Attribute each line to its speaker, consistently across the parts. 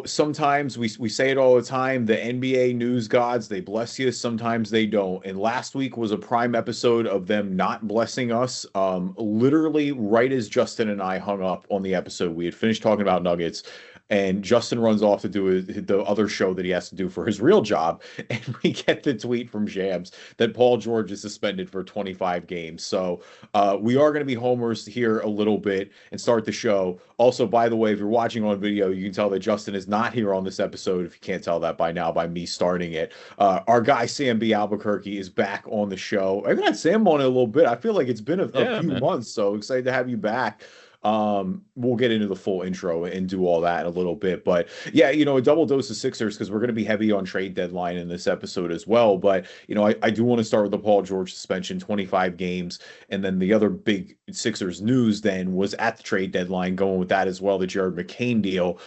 Speaker 1: Sometimes we say it all the time. The NBA news gods, they bless you. Sometimes they don't. And last week was a prime episode of them not blessing us. Literally right as Justin and I hung up on the episode, we had finished talking about Nuggets, and Justin runs off to do the other show that he has to do for his real job. And we get the tweet from Shams that Paul George is suspended for 25 games. So we are going to be homers here a little bit and start the show. Also, by the way, if you're watching on video, you can tell that Justin is not here on this episode. If you can't tell that by now, by me starting it, our guy Sam B. Albuquerque is back on the show. I've had Sam on it a little bit. I feel like it's been a few months, so excited to have you back. We'll get into the full intro and do all that in a little bit. But yeah, a double dose of Sixers because we're going to be heavy on trade deadline in this episode as well. But, I do want to start with the Paul George suspension, 25 games. And then the other big Sixers news then was at the trade deadline, going with that as well, the Jared McCain deal.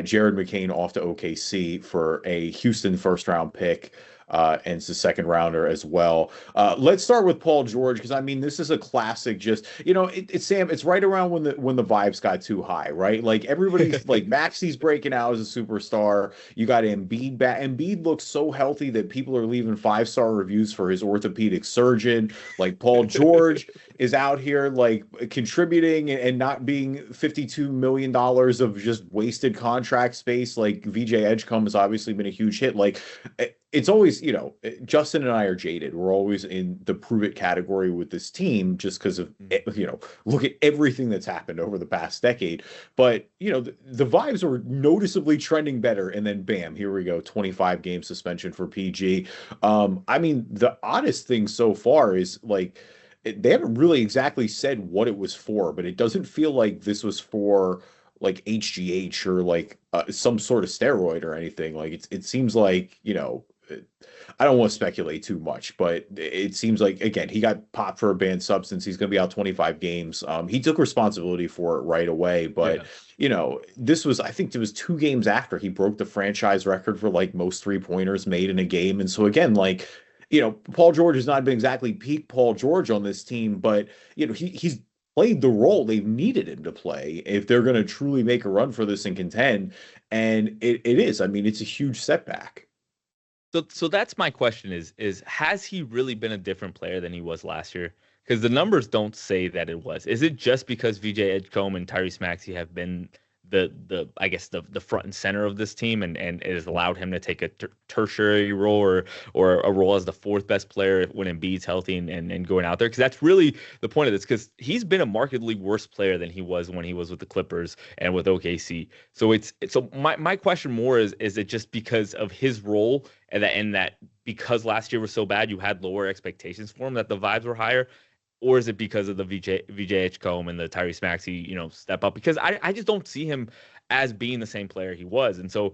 Speaker 1: Jared McCain off to OKC for a Houston first round pick. And it's a second rounder as well. Let's start with Paul George because this is a classic. Just it's Sam. It's right around when the vibes got too high, right? Like everybody's like Maxi's breaking out as a superstar. You got Embiid back. Embiid looks so healthy that people are leaving 5-star reviews for his orthopedic surgeon. Like Paul George is out here like contributing and not being $52 million of just wasted contract space. Like VJ Edgecombe has obviously been a huge hit. Like it's always, Justin and I are jaded. We're always in the prove it category with this team just because of, look at everything that's happened over the past decade. But, the vibes were noticeably trending better. And then bam, here we go. 25 game suspension for PG. The oddest thing so far is like, they haven't really exactly said what it was for, but it doesn't feel like this was for like HGH or like some sort of steroid or anything. Like it seems like, I don't want to speculate too much, but it seems like, again, he got popped for a banned substance. He's going to be out 25 games. He took responsibility for it right away, but I think it was 2 games after he broke the franchise record for like most 3-pointers made in a game. And so again, like, Paul George has not been exactly peak Paul George on this team, but he's played the role they've needed him to play if they're going to truly make a run for this and contend. And it is. It's a huge setback.
Speaker 2: So that's my question is has he really been a different player than he was last year? Because the numbers don't say that it was. Is it just because VJ Edgecombe and Tyrese Maxey have been the I guess the front and center of this team and it has allowed him to take a tertiary role or a role as the 4th best player when Embiid's healthy and going out there? Because that's really the point of this, because he's been a markedly worse player than he was when he was with the Clippers and with OKC. So my question more is it just because of his role and that because last year was so bad you had lower expectations for him that the vibes were higher? Or is it because of the VJ Edgecombe and the Tyrese Maxey, step up? Because I just don't see him as being the same player he was. And so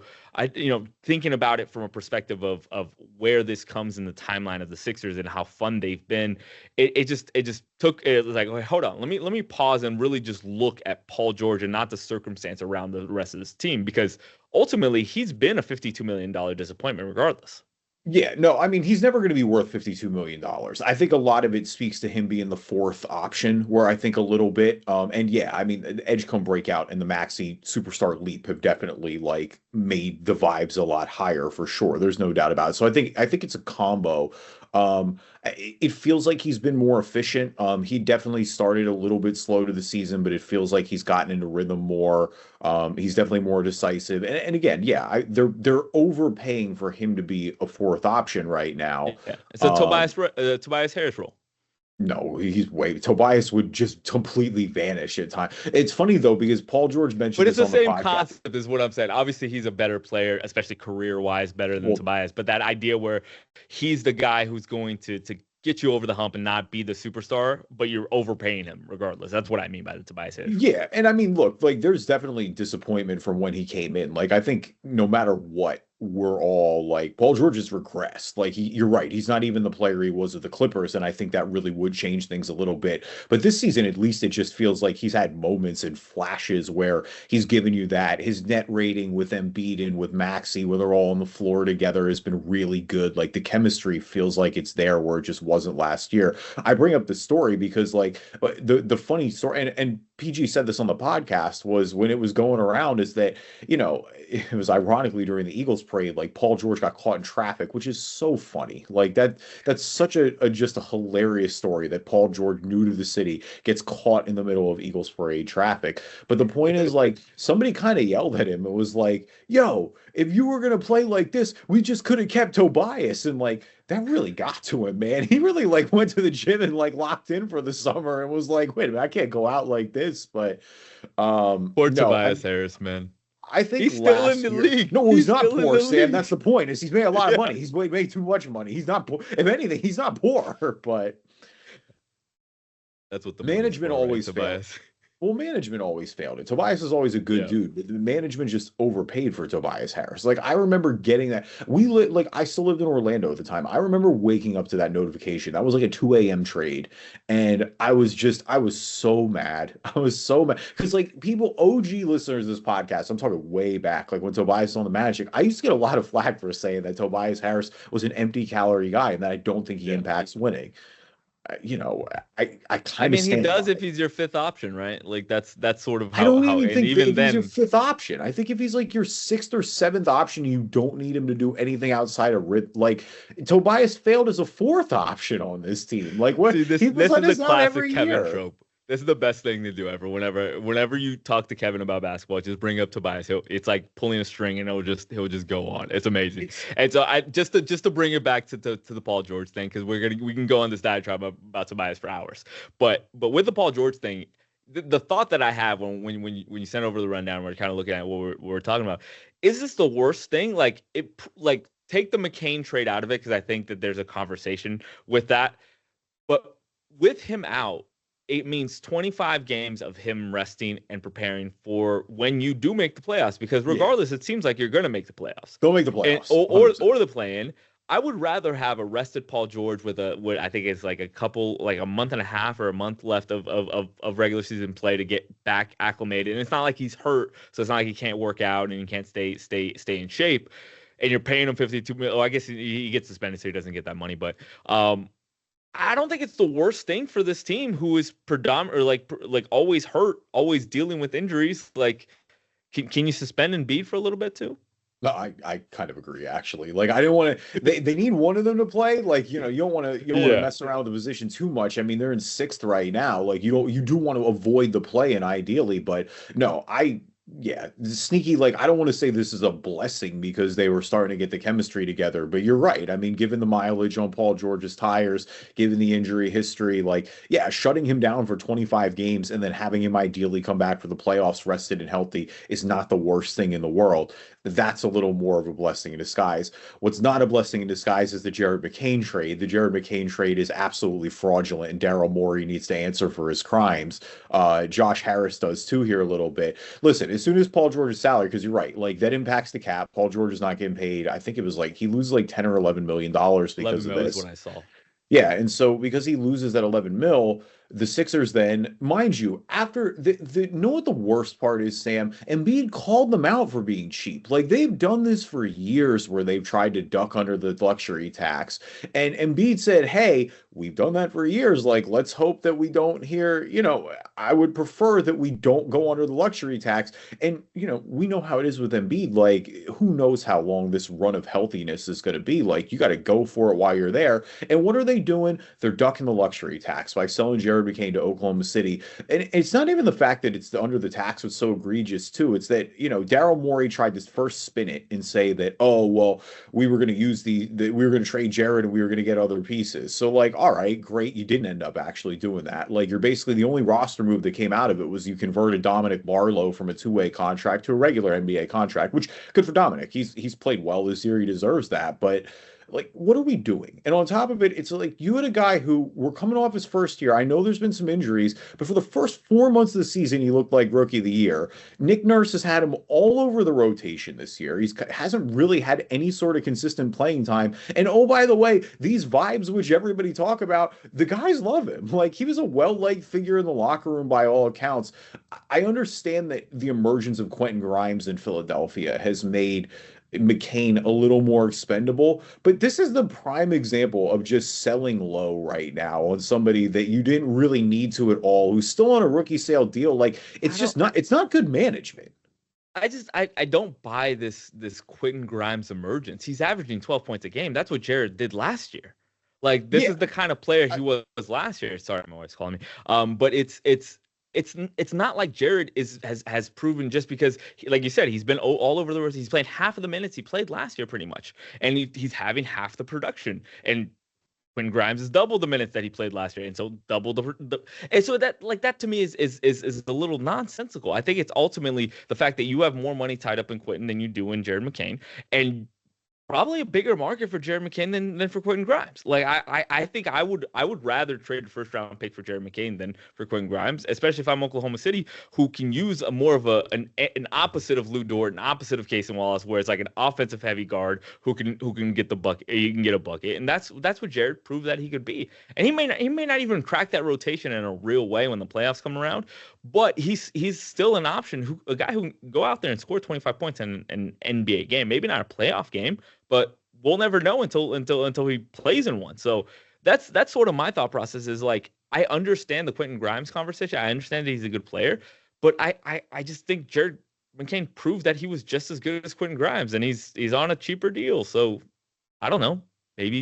Speaker 2: thinking about it from a perspective of where this comes in the timeline of the Sixers and how fun they've been, it was like, okay, hold on, let me pause and really just look at Paul George and not the circumstance around the rest of this team, because ultimately he's been a $52 million disappointment regardless.
Speaker 1: Yeah, no, he's never going to be worth $52 million. I think a lot of it speaks to him being the 4th option, where I think a little bit. And yeah, the Edgecombe breakout and the Maxey superstar leap have definitely like made the vibes a lot higher for sure. There's no doubt about it. So I think it's a combo. It feels like he's been more efficient. He definitely started a little bit slow to the season, but it feels like he's gotten into rhythm more. He's definitely more decisive. And again, yeah, they're overpaying for him to be a 4th option right now.
Speaker 2: Yeah. It's a Tobias Harris role.
Speaker 1: No, Tobias would just completely vanish at times. It's funny though, because Paul George mentioned,
Speaker 2: but it's the same concept is what I'm saying. Obviously, he's a better player, especially career-wise, better than Tobias. But that idea where he's the guy who's going to get you over the hump and not be the superstar, but you're overpaying him regardless. That's what I mean by the Tobias Harris.
Speaker 1: Yeah, and look, like there's definitely disappointment from when he came in. Like I think no matter what, we're all like, Paul George has regressed. Like you're right. He's not even the player he was with the Clippers. And I think that really would change things a little bit. But this season, at least it just feels like he's had moments and flashes where he's given you that. His net rating with Embiid and with Maxey, where they're all on the floor together, has been really good. Like the chemistry feels like it's there where it just wasn't last year. I bring up the story because like the funny story and PG said this on the podcast, was when it was going around, is that, it was ironically during the Eagles parade, like Paul George got caught in traffic, which is so funny. Like that's such just a hilarious story that Paul George, new to the city, gets caught in the middle of Eagles parade traffic. But the point is, like, somebody kind of yelled at him. It was like, yo, if you were going to play like this, we just could have kept Tobias. And like, that really got to him, man. He really like went to the gym and like locked in for the summer and was like, wait a minute, I can't go out like this. But
Speaker 2: poor
Speaker 1: no,
Speaker 2: Tobias Harris, man.
Speaker 1: I think
Speaker 2: he's still in the league.
Speaker 1: No, he's not poor, Sam.
Speaker 2: League.
Speaker 1: That's the point. Is he's made a lot of money. He's made too much money. He's not poor. If anything, he's not poor. But
Speaker 2: that's what the
Speaker 1: management always
Speaker 2: Tobias.
Speaker 1: fails. Well, management always failed it. Tobias is always a good dude, but the management just overpaid for Tobias Harris. Like, I remember getting that. I still lived in Orlando at the time. I remember waking up to that notification. That was like a 2 a.m. trade. And I was so mad. I was so mad. Because, like, people, OG listeners of this podcast, I'm talking way back, like when Tobias was on the Magic, I used to get a lot of flack for saying that Tobias Harris was an empty calorie guy and that I don't think he impacts winning. I kind of.
Speaker 2: He does if he's your fifth option, right? Like that's sort of how.
Speaker 1: I don't even think
Speaker 2: even
Speaker 1: he's your fifth option. I think if he's like your sixth or seventh option, you don't need him to do anything outside of like Tobias failed as a fourth option on this team. Like what?
Speaker 2: See, this is the classic Kevin trope. This is the best thing to do ever. Whenever you talk to Kevin about basketball, just bring up Tobias. It's like pulling a string, and he'll just go on. It's amazing. And so I just to bring it back to the Paul George thing, because we can go on this diatribe about Tobias for hours. But with the Paul George thing, the thought that I have when you sent over the rundown, we're kind of looking at what we're talking about. Is this the worst thing? Like take the McCain trade out of it, because I think that there's a conversation with that. But with him out, it means 25 games of him resting and preparing for when you do make the playoffs, because regardless, it seems like you're going to make the playoffs.
Speaker 1: Go make the playoffs.
Speaker 2: Or the play-in. I would rather have a rested Paul George with what I think is like a month and a half or a month left of regular season play to get back acclimated. And it's not like he's hurt, so it's not like he can't work out and he can't stay in shape. And you're paying him $52 million. Oh, I guess he gets suspended, so he doesn't get that money. But I don't think it's the worst thing for this team, who is predominantly like always hurt, always dealing with injuries. Like, can you suspend Embiid for a little bit too?
Speaker 1: No, I kind of agree, actually. Like, I didn't want to. They need one of them to play. Like, you don't want to mess around with the position too much. I mean, they're in sixth right now. Like, you do want to avoid the play-in ideally, but no, sneaky. Like, I don't want to say this is a blessing because they were starting to get the chemistry together, but you're right. I mean, given the mileage on Paul George's tires, given the injury history, shutting him down for 25 games and then having him ideally come back for the playoffs rested and healthy is not the worst thing in the world. That's a little more of a blessing in disguise. What's not a blessing in disguise is the Jared McCain trade. The Jared McCain trade is absolutely fraudulent, and Daryl Morey needs to answer for his crimes. Josh Harris does too here a little bit. Listen, as soon as Paul George's salary, because you're right, like that impacts the cap. Paul George is not getting paid. I think it was like he loses like $10 or $11 million because of this.
Speaker 2: Is what I saw.
Speaker 1: Yeah, and so because he loses that 11 mil, the Sixers then, mind you, after know what the worst part is, Sam? Embiid called them out for being cheap. Like, they've done this for years where they've tried to duck under the luxury tax. And Embiid said, hey, we've done that for years. Like, let's hope that we don't hear, I would prefer that we don't go under the luxury tax. And, we know how it is with Embiid. Like, who knows how long this run of healthiness is going to be. Like, you got to go for it while you're there. And what are they doing? They're ducking the luxury tax by selling Jared McCain to Oklahoma City. And it's not even the fact that it's under the tax was so egregious too. It's that, Daryl Morey tried to first spin it and say that, oh, well, we were going to use we were going to trade Jared and we were going to get other pieces. So like, all right, great. You didn't end up actually doing that. Like, you're basically the only roster move that came out of it was you converted Dominic Barlow from a two-way contract to a regular NBA contract, which good for Dominic. He's played well this year. He deserves that. But like, what are we doing? And on top of it, it's like you had a guy who we're coming off his first year. I know there's been some injuries, but for the first 4 months of the season, he looked like rookie of the year. Nick Nurse has had him all over the rotation this year. He hasn't really had any sort of consistent playing time. And oh, by the way, these vibes, which everybody talk about, the guys love him. Like, he was a well-liked figure in the locker room by all accounts. I understand that the emergence of Quentin Grimes in Philadelphia has made McCain a little more expendable. But this is the prime example of just selling low right now on somebody that you didn't really need to at all, who's still on a rookie sale deal. Like
Speaker 2: I don't.
Speaker 1: it's not good management.
Speaker 2: I don't buy this Quentin Grimes emergence. He's averaging 12 points a game. That's what Jared did last year. Like this
Speaker 1: Yeah.
Speaker 2: is the kind of player he was last year. Sorry, my wife's calling me. But it's not like Jared has proven just because like you said he's been all over the world. He's playing half of the minutes he played last year pretty much, and he's having half the production. And when Grimes is double the minutes that he played last year, and so double the and so that to me is a little nonsensical. I think it's ultimately the fact that you have more money tied up in Quentin than you do in Jared McCain, and probably a bigger market for Jared McCain than for Quentin Grimes. Like I think I would rather trade a first round pick for Jared McCain than for Quentin Grimes, especially if I'm Oklahoma City, who can use a more of an opposite of Lou Dort, an opposite of Casey Wallace, where it's like an offensive heavy guard who can get the bucket. You can get a bucket, and that's what Jared proved that he could be. And he may not even crack that rotation in a real way when the playoffs come around, but he's still an option, a guy who can go out there and score 25 points in an NBA game, maybe not a playoff game, but we'll never know until he plays in one. So that's sort of my thought process is like, I understand the Quentin Grimes conversation. I understand that he's a good player, but I just think Jared McCain proved that he was just as good as Quentin Grimes, and he's on a cheaper deal. So I don't know. Maybe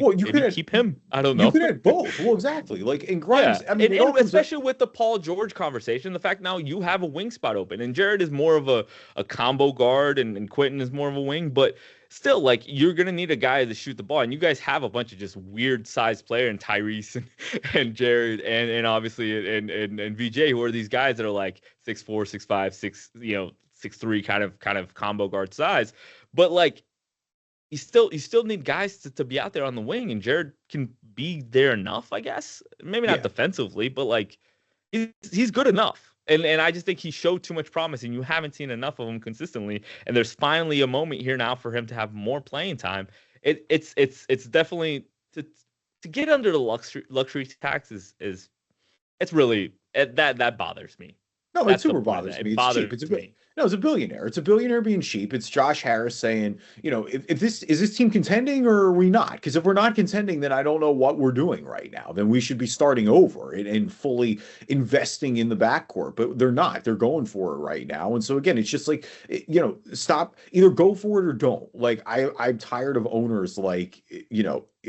Speaker 2: keep him. I don't know.
Speaker 1: You could have both. Well, exactly. Like in Grimes,
Speaker 2: yeah. And especially with the Paul George conversation, the fact now you have a wing spot open, and Jared is more of a combo guard, and Quentin is more of a wing, but still, like, you're gonna need a guy to shoot the ball, and you guys have a bunch of just weird sized player, and Tyrese and Jared and obviously and VJ, who are these guys that are like 6'4", 6'5", 6'3", kind of combo guard size, but like. You still need guys to be out there on the wing, and Jared can be there enough, I guess. Maybe not defensively, but like he's good enough. And I just think he showed too much promise, and you haven't seen enough of him consistently. And there's finally a moment here now for him to have more playing time. It's definitely to get under the luxury tax is it's really that bothers me.
Speaker 1: No, it super bothers me. It's cheap. It's a billionaire. It's a billionaire being cheap. It's Josh Harris saying, if this team contending or are we not? Because if we're not contending, then I don't know what we're doing right now. Then we should be starting over and fully investing in the backcourt. But they're not. They're going for it right now. And so again, it's just like, stop. Either go for it or don't. Like I'm tired of owners like,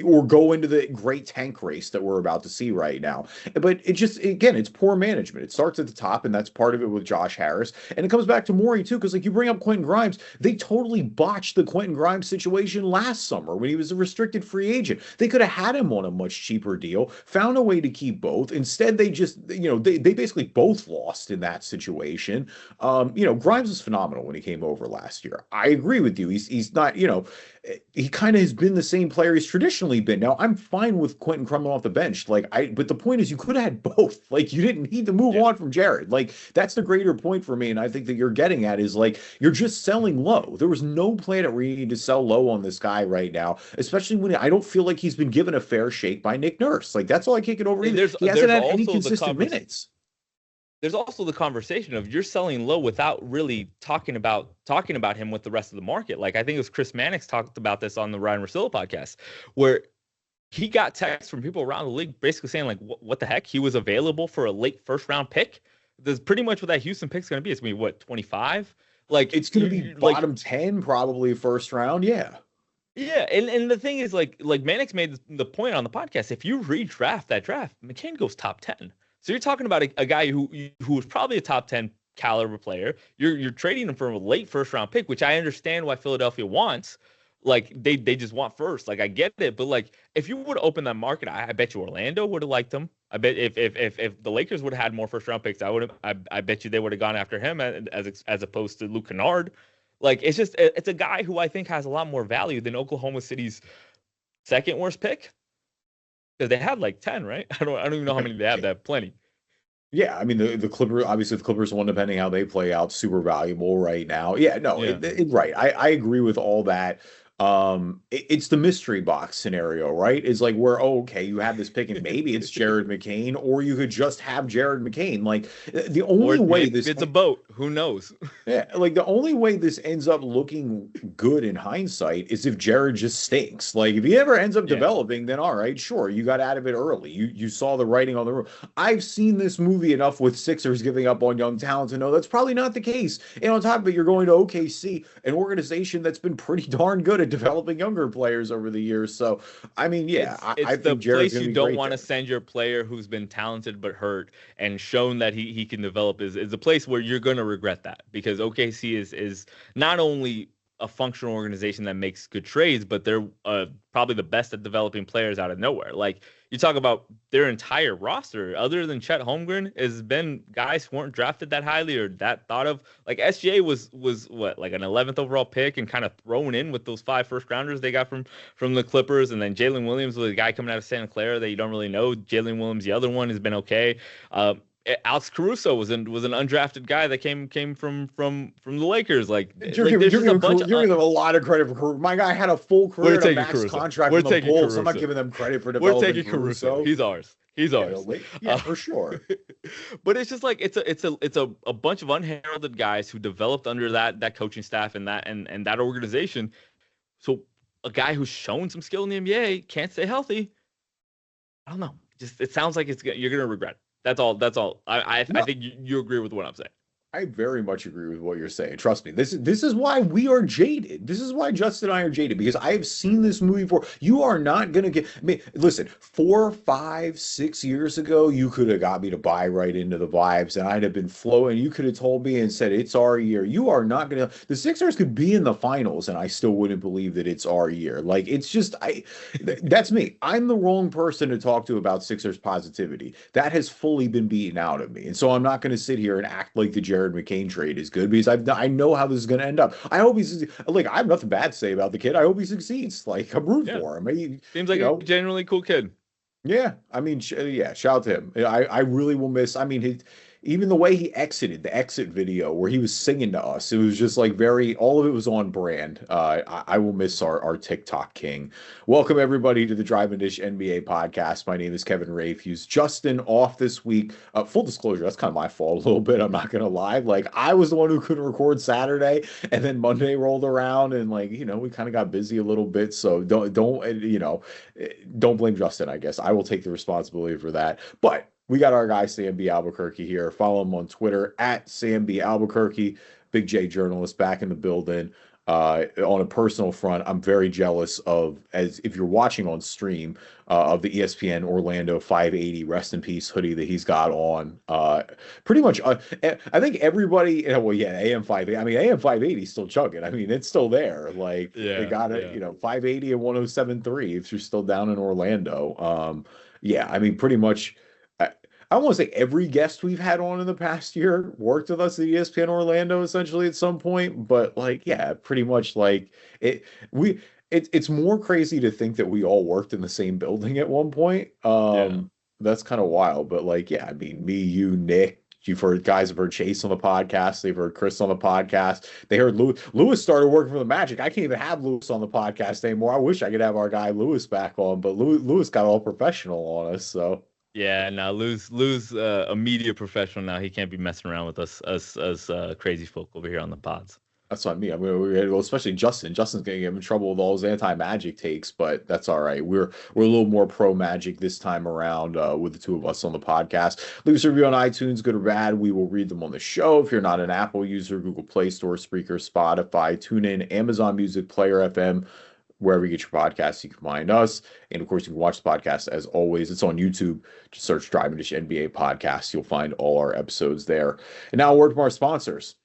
Speaker 1: or go into the great tank race that we're about to see right now. But it's poor management. It starts at the top, and that's part of it with Josh Harris. And it comes back to Morey too, because like you bring up Quentin Grimes, they totally botched the Quentin Grimes situation last summer when he was a restricted free agent. They could have had him on a much cheaper deal, found a way to keep both. Instead, they just, they basically both lost in that situation. Grimes was phenomenal when he came over last year. I agree with you. He's not, he kind of has been the same player he's traditionally been. Now, I'm fine with Quentin coming off the bench. But the point is you could have had both. Like, you didn't need to move on from Jared. Like, that's the greater point for me. And I think that you're getting at is like, you're just selling low. There was no planet where you need to sell low on this guy right now, especially when I don't feel like he's been given a fair shake by Nick Nurse. Like, that's all I can't get over. He hasn't had any consistent minutes.
Speaker 2: There's also the conversation of you're selling low without really talking about him with the rest of the market. Like, I think it was Chris Mannix talked about this on the Ryan Russillo podcast, where he got texts from people around the league basically saying like, what the heck? He was available for a late first round pick. There's pretty much what that Houston pick's going to be. It's going to be what, 25? Like,
Speaker 1: it's going to be bottom 10, probably first round. Yeah.
Speaker 2: Yeah, and the thing is, like Mannix made the point on the podcast, if you redraft that draft, McCain goes top 10. So you're talking about a guy who was probably a top 10 caliber player. You're trading him for a late first round pick, which I understand why Philadelphia wants. Like, they just want first. Like, I get it, but like, if you would open that market, I bet you Orlando would have liked him. I bet if the Lakers would have had more first round picks, I bet you they would have gone after him as opposed to Luke Kennard. Like, it's a guy who I think has a lot more value than Oklahoma City's second worst pick. Because they had like 10, right? I don't even know how many they have. They have plenty.
Speaker 1: Yeah, I mean the Clippers. Obviously, the Clippers one, depending how they play out, super valuable right now. Yeah, no,
Speaker 2: Yeah.
Speaker 1: Right. I agree with all that. It's the mystery box scenario, right? It's like where, oh, okay, you have this pick and maybe it's Jared McCain, or you could just have Jared McCain. Like the
Speaker 2: Or
Speaker 1: only way
Speaker 2: maybe
Speaker 1: this
Speaker 2: it's a boat. Who knows?
Speaker 1: yeah, like the only way this ends up looking good in hindsight is if Jared just stinks. Like if he ever ends up
Speaker 2: Yeah.
Speaker 1: developing, then all right, sure, you got out of it early. You saw the writing on the room. I've seen this movie enough with Sixers giving up on young talent to know that's probably not the case. And on top of it, you're going to OKC, an organization that's been pretty darn good at developing younger players over the years. So I mean, yeah,
Speaker 2: It's
Speaker 1: I
Speaker 2: the
Speaker 1: think Jared's
Speaker 2: place
Speaker 1: going
Speaker 2: you
Speaker 1: to be
Speaker 2: don't
Speaker 1: great
Speaker 2: want to
Speaker 1: there.
Speaker 2: send your player who's been talented but hurt and shown that he can develop is a place where you're going to regret that, because OKC is not only a functional organization that makes good trades, but they're probably the best at developing players out of nowhere. Like you talk about their entire roster, other than Chet Holmgren, has been guys who weren't drafted that highly or that thought of. Like SGA was what, like an 11th overall pick and kind of thrown in with those 5 first rounders they got from the Clippers, and then Jalen Williams was a guy coming out of Santa Clara that you don't really know. Jalen Williams, the other one, has been okay. Alex Caruso was an undrafted guy that came from the Lakers. Like there's just a bunch
Speaker 1: You're giving them a lot of credit for Caruso. My guy had a full career and a max contract
Speaker 2: We're
Speaker 1: from the
Speaker 2: taking
Speaker 1: Bulls.
Speaker 2: Caruso.
Speaker 1: I'm not giving them credit for
Speaker 2: We're
Speaker 1: developing
Speaker 2: taking Caruso. He's ours.
Speaker 1: Yeah, for sure.
Speaker 2: But it's just like it's a bunch of unheralded guys who developed under that coaching staff and that organization. So a guy who's shown some skill in the NBA can't stay healthy. I don't know. Just it sounds like you're gonna regret it. That's all. I think you agree with what I'm saying.
Speaker 1: I very much agree with what you're saying. Trust me, this is why we are jaded. This is why Justin and I are jaded, because I have seen this movie before. You are not gonna get. I mean, listen, 4, 5, 6 years ago, you could have got me to buy right into the vibes, and I'd have been flowing. You could have told me and said it's our year. You are not gonna. The Sixers could be in the finals, and I still wouldn't believe that it's our year. Like it's just That's me. I'm the wrong person to talk to about Sixers positivity. That has fully been beaten out of me, and so I'm not going to sit here and act like the Jared McCain trade is good, because I know how this is going to end up. I hope he's like, I have nothing bad to say about the kid. I hope he succeeds. Like I'm rooting for him.
Speaker 2: Seems like a genuinely cool kid.
Speaker 1: Yeah, I mean, yeah, shout out to him. I really will miss. I mean, even the way he exited the exit video where he was singing to us, it was just like all of it was on brand. I will miss our TikTok king. Welcome everybody to the Drive and Dish NBA podcast. My name is Kevin Rafuse. Justin off this week. Full disclosure, that's kind of my fault a little bit. I'm not gonna lie. Like I was the one who couldn't record Saturday, and then Monday rolled around, and like we kind of got busy a little bit. So don't don't blame Justin. I guess I will take the responsibility for that. But we got our guy Sam B. Albuquerque here. Follow him on Twitter at Sam B. Albuquerque. Big J journalist back in the building. On a personal front, I'm very jealous of, as if you're watching on stream, of the ESPN Orlando 580 rest in peace hoodie that he's got on. Pretty much, I think everybody, well, yeah, AM 580. I mean, AM 580 is still chugging. I mean, it's still there. Like they got it, 580 and 107.3 if you're still down in Orlando. Yeah, I mean, pretty much. I want to say every guest we've had on in the past year worked with us at ESPN Orlando essentially at some point, but like, yeah, pretty much like it's more crazy to think that we all worked in the same building at one point. That's kind of wild, but like, yeah, I mean, me, you, Nick, guys have heard Chase on the podcast. They've heard Chris on the podcast. They heard Lewis started working for the Magic. I can't even have Lewis on the podcast anymore. I wish I could have our guy Lewis back on, but Lewis got all professional on us, so.
Speaker 2: Yeah, now Lou's a media professional now. He can't be messing around with us crazy folk over here on the pods.
Speaker 1: That's what I mean. I mean, especially Justin. Justin's gonna get him in trouble with all his anti-Magic takes, but that's all right. We're a little more pro Magic this time around with the two of us on the podcast. Leave us a review on iTunes, good or bad. We will read them on the show. If you're not an Apple user, Google Play Store, Spreaker, Spotify, TuneIn, Amazon Music, Player FM. Wherever you get your podcasts, you can find us. And of course, you can watch the podcast as always. It's on YouTube. Just search Drive and Dish NBA Podcast. You'll find all our episodes there. And now a word from our sponsors.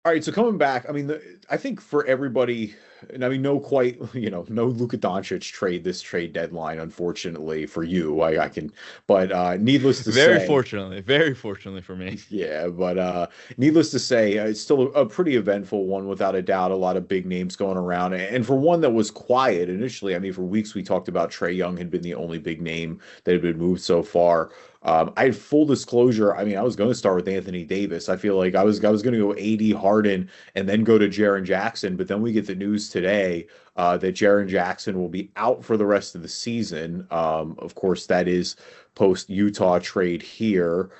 Speaker 1: All right, so coming back, I mean, I think for everybody, and I mean, no Luka Doncic this trade deadline, unfortunately for you. I can, but needless to
Speaker 2: say, very fortunately for me.
Speaker 1: Yeah, but needless to say, it's still a pretty eventful one without a doubt. A lot of big names going around, and for one that was quiet initially. I mean, for weeks we talked about Trae Young had been the only big name that had been moved so far. I had full disclosure. I mean, I was going to start with Anthony Davis. I feel like I was going to go AD Harden and then go to Jaren Jackson, but then we get the news today that Jaren Jackson will be out for the rest of the season. Of course, that is post Utah trade here.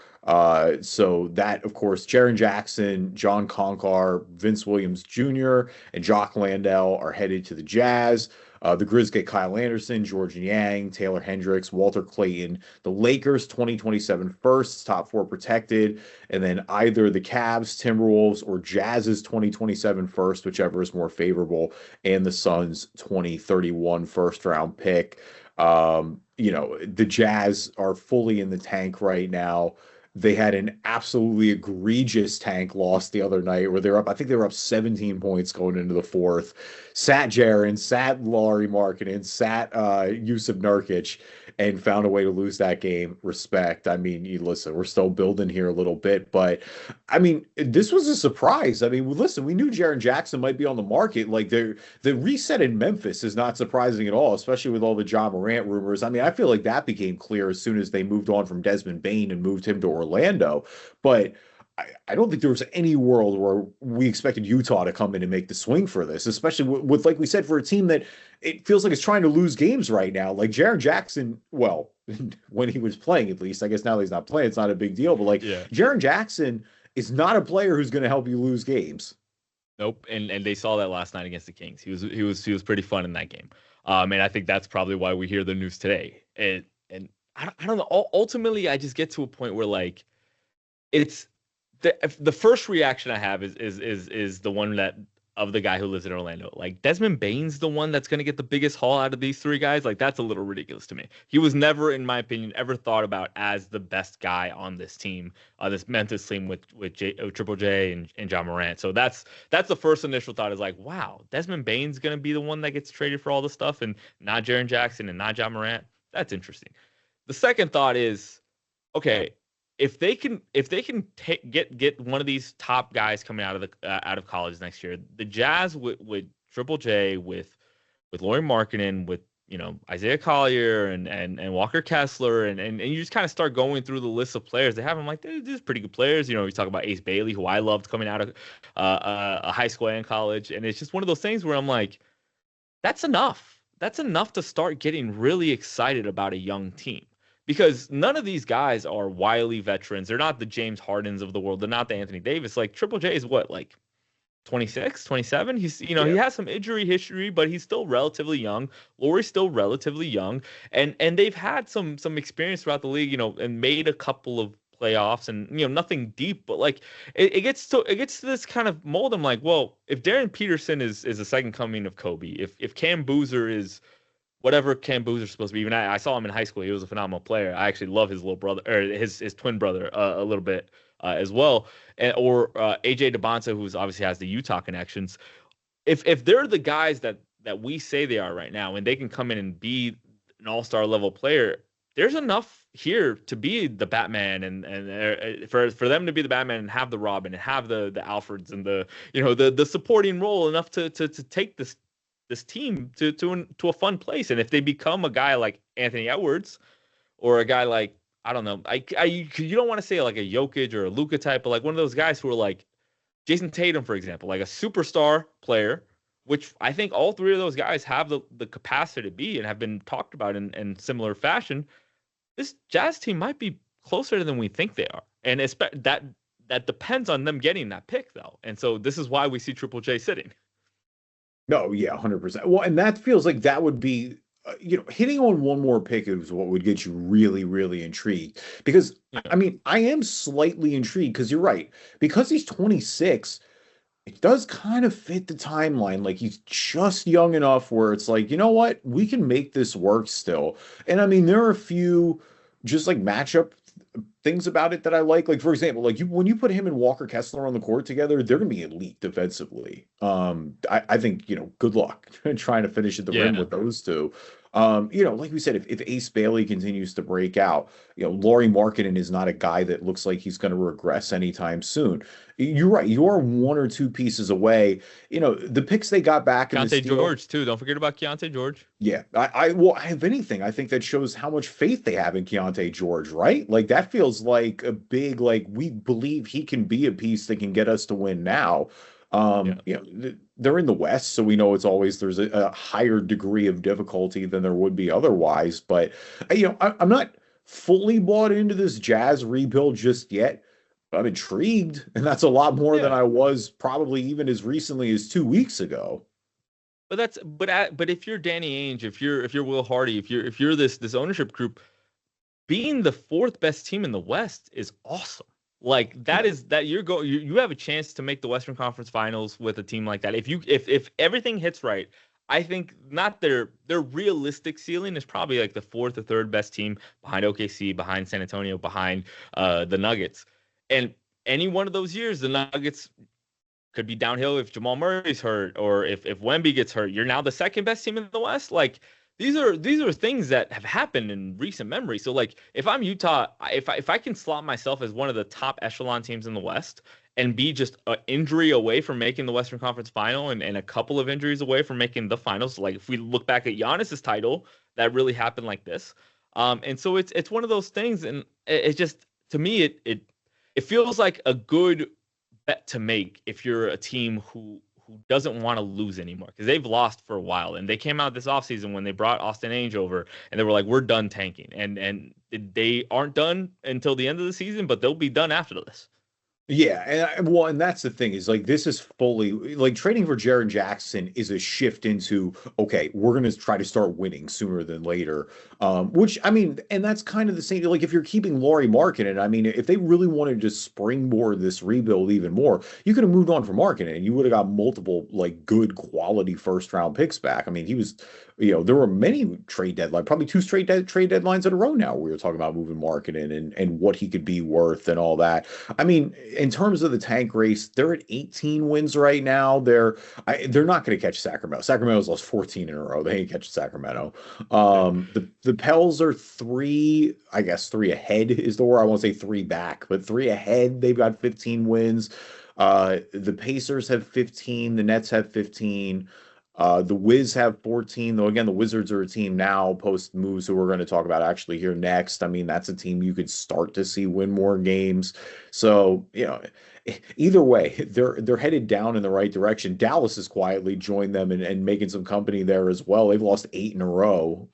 Speaker 1: So that, of course, Jaren Jackson, John Concar, Vince Williams Jr., and Jock Landale are headed to the Jazz. The Grizz get Kyle Anderson, George Niang, Taylor Hendricks, Walter Clayton. The Lakers 2027 first, top four protected, and then either the Cavs, Timberwolves, or Jazz's 2027 first, whichever is more favorable, and the Suns 2031 first round pick. The Jazz are fully in the tank right now. They had an absolutely egregious tank loss the other night where they're up. I think they were up 17 points going into the fourth. Sat Jaren, sat Lauri Markkanen, sat Yusuf Nurkic, and found a way to lose that game. Respect. I mean, listen, we're still building here a little bit, but I mean, this was a surprise. I mean, listen, we knew Jaren Jackson might be on the market. Like the reset in Memphis is not surprising at all, especially with all the Ja Morant rumors. I mean, I feel like that became clear as soon as they moved on from Desmond Bane and moved him to Orlando. But I don't think there was any world where we expected Utah to come in and make the swing for this, especially with like we said, for a team that it feels like it's trying to lose games right now. Like Jaren Jackson, well, when he was playing at least, I guess now that he's not playing, it's not a big deal. But like Jaren Jackson is not a player who's going to help you lose games.
Speaker 2: Nope, and they saw that last night against the Kings. He was pretty fun in that game. And I think that's probably why we hear the news today. And I don't know. Ultimately, I just get to a point where like it's the first reaction I have is the one that of the guy who lives in Orlando. Like Desmond Bane's the one that's going to get the biggest haul out of these three guys. Like that's a little ridiculous to me. He was never, in my opinion, ever thought about as the best guy on this team, this Memphis team with Triple J and Ja Morant. So that's the first initial thought is like, wow, Desmond Bane's going to be the one that gets traded for all this stuff and not Jaren Jackson and not Ja Morant. That's interesting. The second thought is, okay, if they can get one of these top guys coming out of college next year, the Jazz with Triple J, with Lauri Markkanen, with Isaiah Collier and Walker Kessler, and you just kind of start going through the list of players they have. I'm like, these are pretty good players. You talk about Ace Bailey, who I loved coming out of a high school and college, and it's just one of those things where I'm like, that's enough. That's enough to start getting really excited about a young team. Because none of these guys are wily veterans. They're not the James Hardens of the world. They're not the Anthony Davis. Like Triple J is what, like 26, 27? He's, he has some injury history, but he's still relatively young. Lauri's still relatively young. And they've had some experience throughout the league, and made a couple of playoffs and, nothing deep, but like it gets to this kind of mold. I'm like, well, if Darren Peterson is the second coming of Kobe, if Cam Boozer is whatever Cam Boozer's supposed to be. Even I saw him in high school. He was a phenomenal player. I actually love his little brother or his twin brother a little bit as well. Or AJ DeBonta, who's obviously has the Utah connections. If they're the guys that we say they are right now, and they can come in and be an all-star level player, there's enough here to be the Batman and for them to be the Batman and have the Robin and have the Alfreds and the supporting role enough to take this team to a fun place. And if they become a guy like Anthony Edwards or a guy like, I don't know, you don't want to say like a Jokic or a Luka type, but like one of those guys who are like Jason Tatum, for example, like a superstar player, which I think all three of those guys have the capacity to be and have been talked about in similar fashion. This Jazz team might be closer than we think they are. And that depends on them getting that pick though. And so this is why we see Triple J sitting.
Speaker 1: No, yeah, 100%. Well, and that feels like that would be, hitting on one more pick is what would get you really, really intrigued. Because, I mean, I am slightly intrigued because you're right. Because he's 26, it does kind of fit the timeline. Like, he's just young enough where it's like, you know what? We can make this work still. And, I mean, there are a few just like matchup things about it that I like. Like, for example, like when you put him and Walker Kessler on the court together, they're gonna be elite defensively. I think, good luck trying to finish at the rim with those two. Like we said, if Ace Bailey continues to break out, Lauri Markkanen is not a guy that looks like he's going to regress anytime soon. You're right. You are one or two pieces away. The picks they got back in this
Speaker 2: Keontae
Speaker 1: deal.
Speaker 2: George too. Don't forget about Keontae George.
Speaker 1: Yeah, well, if anything, I think that shows how much faith they have in Keontae George, right? Like that feels like a big, like we believe he can be a piece that can get us to win now.
Speaker 2: Yeah.
Speaker 1: They're in the West, so we know there's a higher degree of difficulty than there would be otherwise. But I'm not fully bought into this Jazz rebuild just yet. I'm intrigued, and that's a lot more than
Speaker 2: Yeah.
Speaker 1: I was probably even as recently as 2 weeks ago.
Speaker 2: But if you're Danny Ainge, if you're Will Hardy, if you're this ownership group, being the fourth best team in the West is awesome. Like that is that you have a chance to make the Western Conference Finals with a team like that. If everything hits right, I think not their realistic ceiling is probably like the fourth or third best team behind OKC, behind San Antonio, behind the Nuggets. And any one of those years, the Nuggets could be downhill if Jamal Murray's hurt or if Wemby gets hurt. You're now the second best team in the West. Like these are things that have happened in recent memory. So like if I'm Utah, if I can slot myself as one of the top echelon teams in the West and be just an injury away from making the Western Conference Final and a couple of injuries away from making the finals, like if we look back at Giannis's title, that really happened like this. And so it's one of those things, and it just to me it feels like a good bet to make if you're a team who doesn't want to lose anymore, because they've lost for a while, and they came out this offseason when they brought Austin Ainge over and they were like, we're done tanking, and they aren't done until the end of the season, but they'll be done after this.
Speaker 1: Yeah, and that's the thing is like this is fully like trading for Jaren Jackson is a shift into okay, we're gonna try to start winning sooner than later. Which I mean, and that's kind of the same. Like if you're keeping Lauri Markkanen, I mean, if they really wanted to springboard this rebuild even more, you could have moved on from Markkanen and you would have got multiple like good quality first round picks back. I mean, he was there were many trade deadlines, probably two straight trade deadlines in a row now. We were talking about moving Markkanen and what he could be worth and all that. I mean, in terms of the tank race, they're at 18 wins right now. They're not going to catch Sacramento. Sacramento's lost 14 in a row. They ain't catching Sacramento. The Pels are three ahead is the word. I won't say three back, but three ahead. They've got 15 wins. The Pacers have 15. The Nets have 15. The Wiz have 14, though. Again, the Wizards are a team now post moves who we're going to talk about actually here next. I mean, that's a team you could start to see win more games. So, either way, they're headed down in the right direction. Dallas has quietly joined them and making some company there as well. They've lost 8 in a row.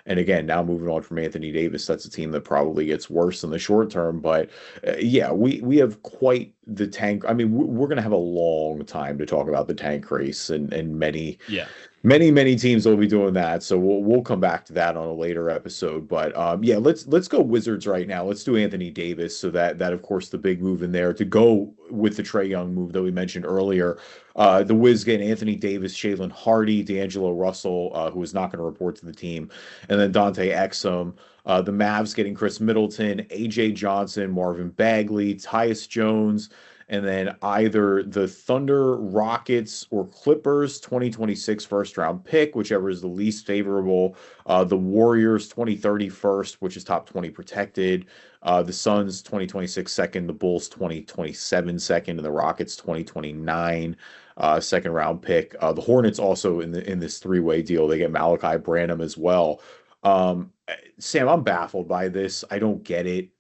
Speaker 1: And again, now moving on from Anthony Davis, that's a team that probably gets worse in the short term. But yeah, we have quite the tank. I mean, we're going to have a long time to talk about the tank race and many,
Speaker 2: Yeah.
Speaker 1: many teams will be doing that. So we'll come back to that on a later episode. But yeah, let's go Wizards right now. Let's do Anthony Davis. So that of course the big move in there to go with the Trae Young move that we mentioned earlier. The Wiz getting Anthony Davis, Jalen Hardy, D'Angelo Russell, who is not going to report to the team, and then Dante Exum. The Mavs getting Chris Middleton, AJ Johnson, Marvin Bagley, Tyus Jones, and then either the Thunder, Rockets, or Clippers 2026 first round pick, whichever is the least favorable. The Warriors 2030 first, which is top 20 protected. The Suns 2026 second, the Bulls 2027 second, and the Rockets 2029 second round pick. The Hornets also in this three-way deal, they get Malachi Branham as well. Sam, I'm baffled by this. I don't get it.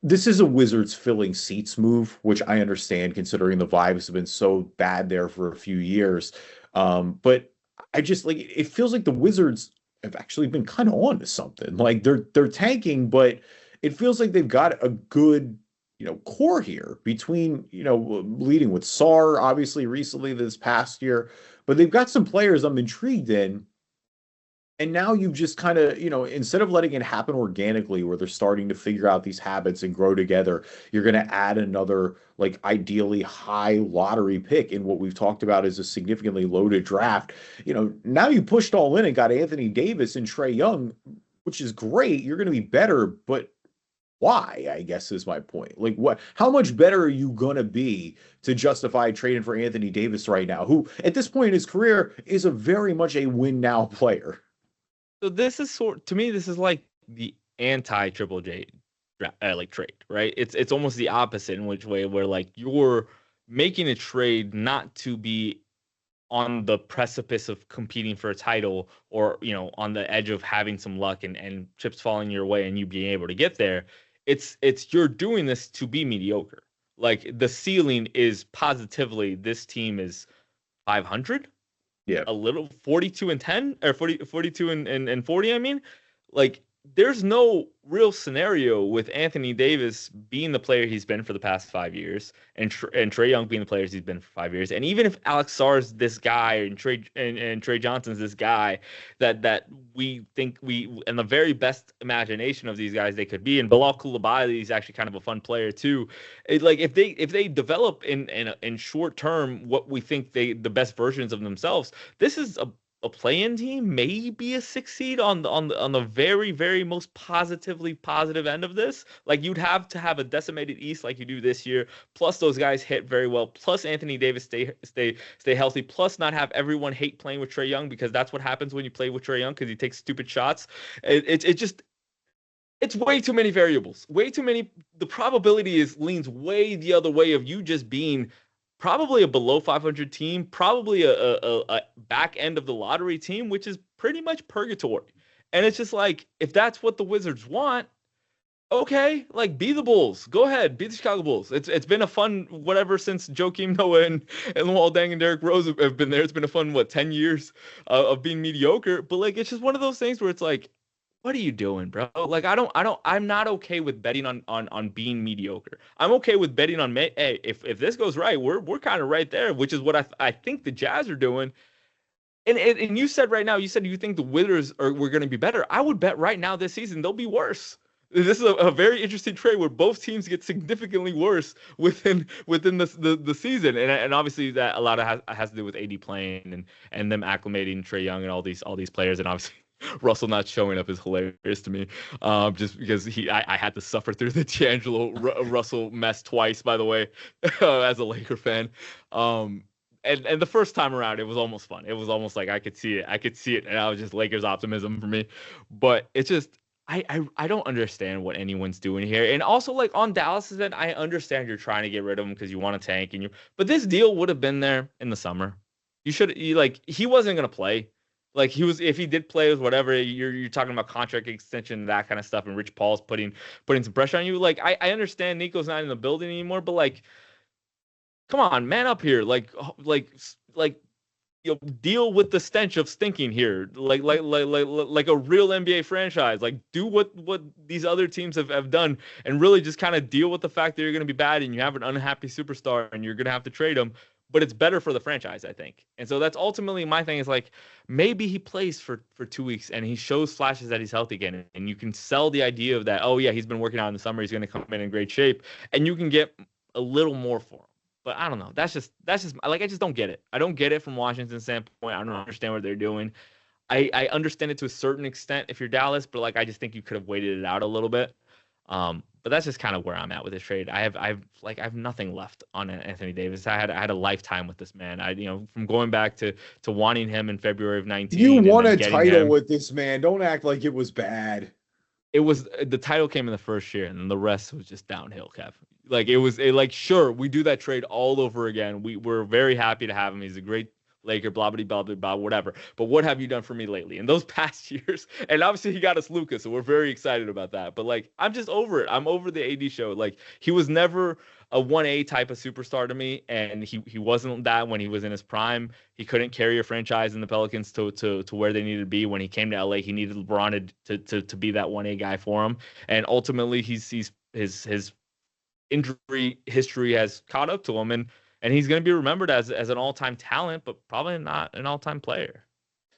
Speaker 1: This is a Wizards filling seats move, which I understand considering the vibes have been so bad there for a few years. But I just like it feels like the Wizards have actually been kind of on to something. Like they're tanking, but it feels like they've got a good core here between leading with Sar obviously recently this past year, but they've got some players I'm intrigued in. And now you've just kind of, instead of letting it happen organically where they're starting to figure out these habits and grow together, you're going to add another, like, ideally high lottery pick in what we've talked about as a significantly loaded draft. Now you pushed all in and got Anthony Davis and Trae Young, which is great. You're going to be better, but why, I guess is my point. Like what, how much better are you gonna be to justify trading for Anthony Davis right now, who at this point in his career is a very much a win now player?
Speaker 2: So this is to me, this is like the anti Triple J like trade, right? It's almost the opposite in which way where like you're making a trade not to be on the precipice of competing for a title or on the edge of having some luck and chips falling your way and you being able to get there. It's you're doing this to be mediocre. Like the ceiling is positively this team is 500,
Speaker 1: Yeah.
Speaker 2: a little 42-10 or 42 and 40. I mean, like there's no real scenario with Anthony Davis being the player he's been for the past 5 years, and Trae Young being the players he's been for 5 years, and even if Alex Sarr's this guy and Trae Johnson's this guy that we think we in the very best imagination of these guys they could be, and Bilal Coulibaly is actually kind of a fun player too. Like if they develop in short term what we think the best versions of themselves, this is a play-in team, maybe a 6 seed on the very, very most positively positive end of this. Like you'd have to have a decimated East like you do this year, plus those guys hit very well, plus Anthony Davis stay healthy, plus not have everyone hate playing with Trae Young, because that's what happens when you play with Trae Young, because he takes stupid shots. It just it's way too many variables, way too many. The probability leans way the other way of you just being probably a below 500 team, probably a back end of the lottery team, which is pretty much purgatory. And it's just like, if that's what the Wizards want, okay, like be the Bulls. Go ahead, be the Chicago Bulls. It's been a fun whatever since Joakim Noah and Luol Deng and Derrick Rose have been there. It's been a fun 10 years of being mediocre. But like it's just one of those things where it's like, what are you doing, bro? Like I'm not okay with betting on being mediocre. I'm okay with betting on hey, if this goes right, we're kind of right there, which is what I think the Jazz are doing. And you said right now, you said you think the Wizards were going to be better. I would bet right now this season they'll be worse. This is a very interesting trade where both teams get significantly worse within the season, and obviously that a lot of has to do with AD playing and them acclimating Trae Young and all these players, and obviously Russell not showing up is hilarious to me, just because I had to suffer through the D'Angelo Russell mess twice, by the way, as a Laker fan. And the first time around, it was almost fun. It was almost like I could see it, and I was just Lakers optimism for me. But it's just I don't understand what anyone's doing here. And also, like on Dallas's end, I understand you're trying to get rid of him because you want to tank, but this deal would have been there in the summer. He wasn't gonna play. Like if he did play with whatever, you're talking about contract extension, that kind of stuff, and Rich Paul's putting some pressure on you. Like I understand Nico's not in the building anymore, but like, come on, man up here. Like deal with the stench of stinking here. Like a real NBA franchise. Like do what these other teams have done, and really just kind of deal with the fact that you're gonna be bad and you have an unhappy superstar and you're gonna have to trade him. But it's better for the franchise, I think. And so that's ultimately my thing, is like, maybe he plays for 2 weeks and he shows flashes that he's healthy again. And you can sell the idea of that, oh, yeah, he's been working out in the summer. He's going to come in great shape. And you can get a little more for him. But I don't know. That's just like, I just don't get it. I don't get it from Washington's standpoint. I don't understand what they're doing. I understand it to a certain extent if you're Dallas, but like, I just think you could have waited it out a little bit. But that's just kind of where I'm at with this trade. I have nothing left on Anthony Davis. I had a lifetime with this man. From going back to wanting him in February of 19.
Speaker 1: You won a title with this man. Don't act like it was bad.
Speaker 2: It was, the title came in the first year, and then the rest was just downhill, Kev. Like sure, we do that trade all over again. We're very happy to have him. He's a great Laker, blah, blah, blah, blah, blah, whatever. But what have you done for me lately in those past years? And obviously he got us Luka, so we're very excited about that. But like, I'm just over it. I'm over the AD show. Like, he was never a 1A type of superstar to me, and he wasn't that when he was in his prime. He couldn't carry a franchise in the Pelicans to where they needed to be. When he came to LA, he needed LeBron to be that 1A guy for him. And ultimately, his injury history has caught up to him, and he's going to be remembered as an all-time talent, but probably not an all-time player.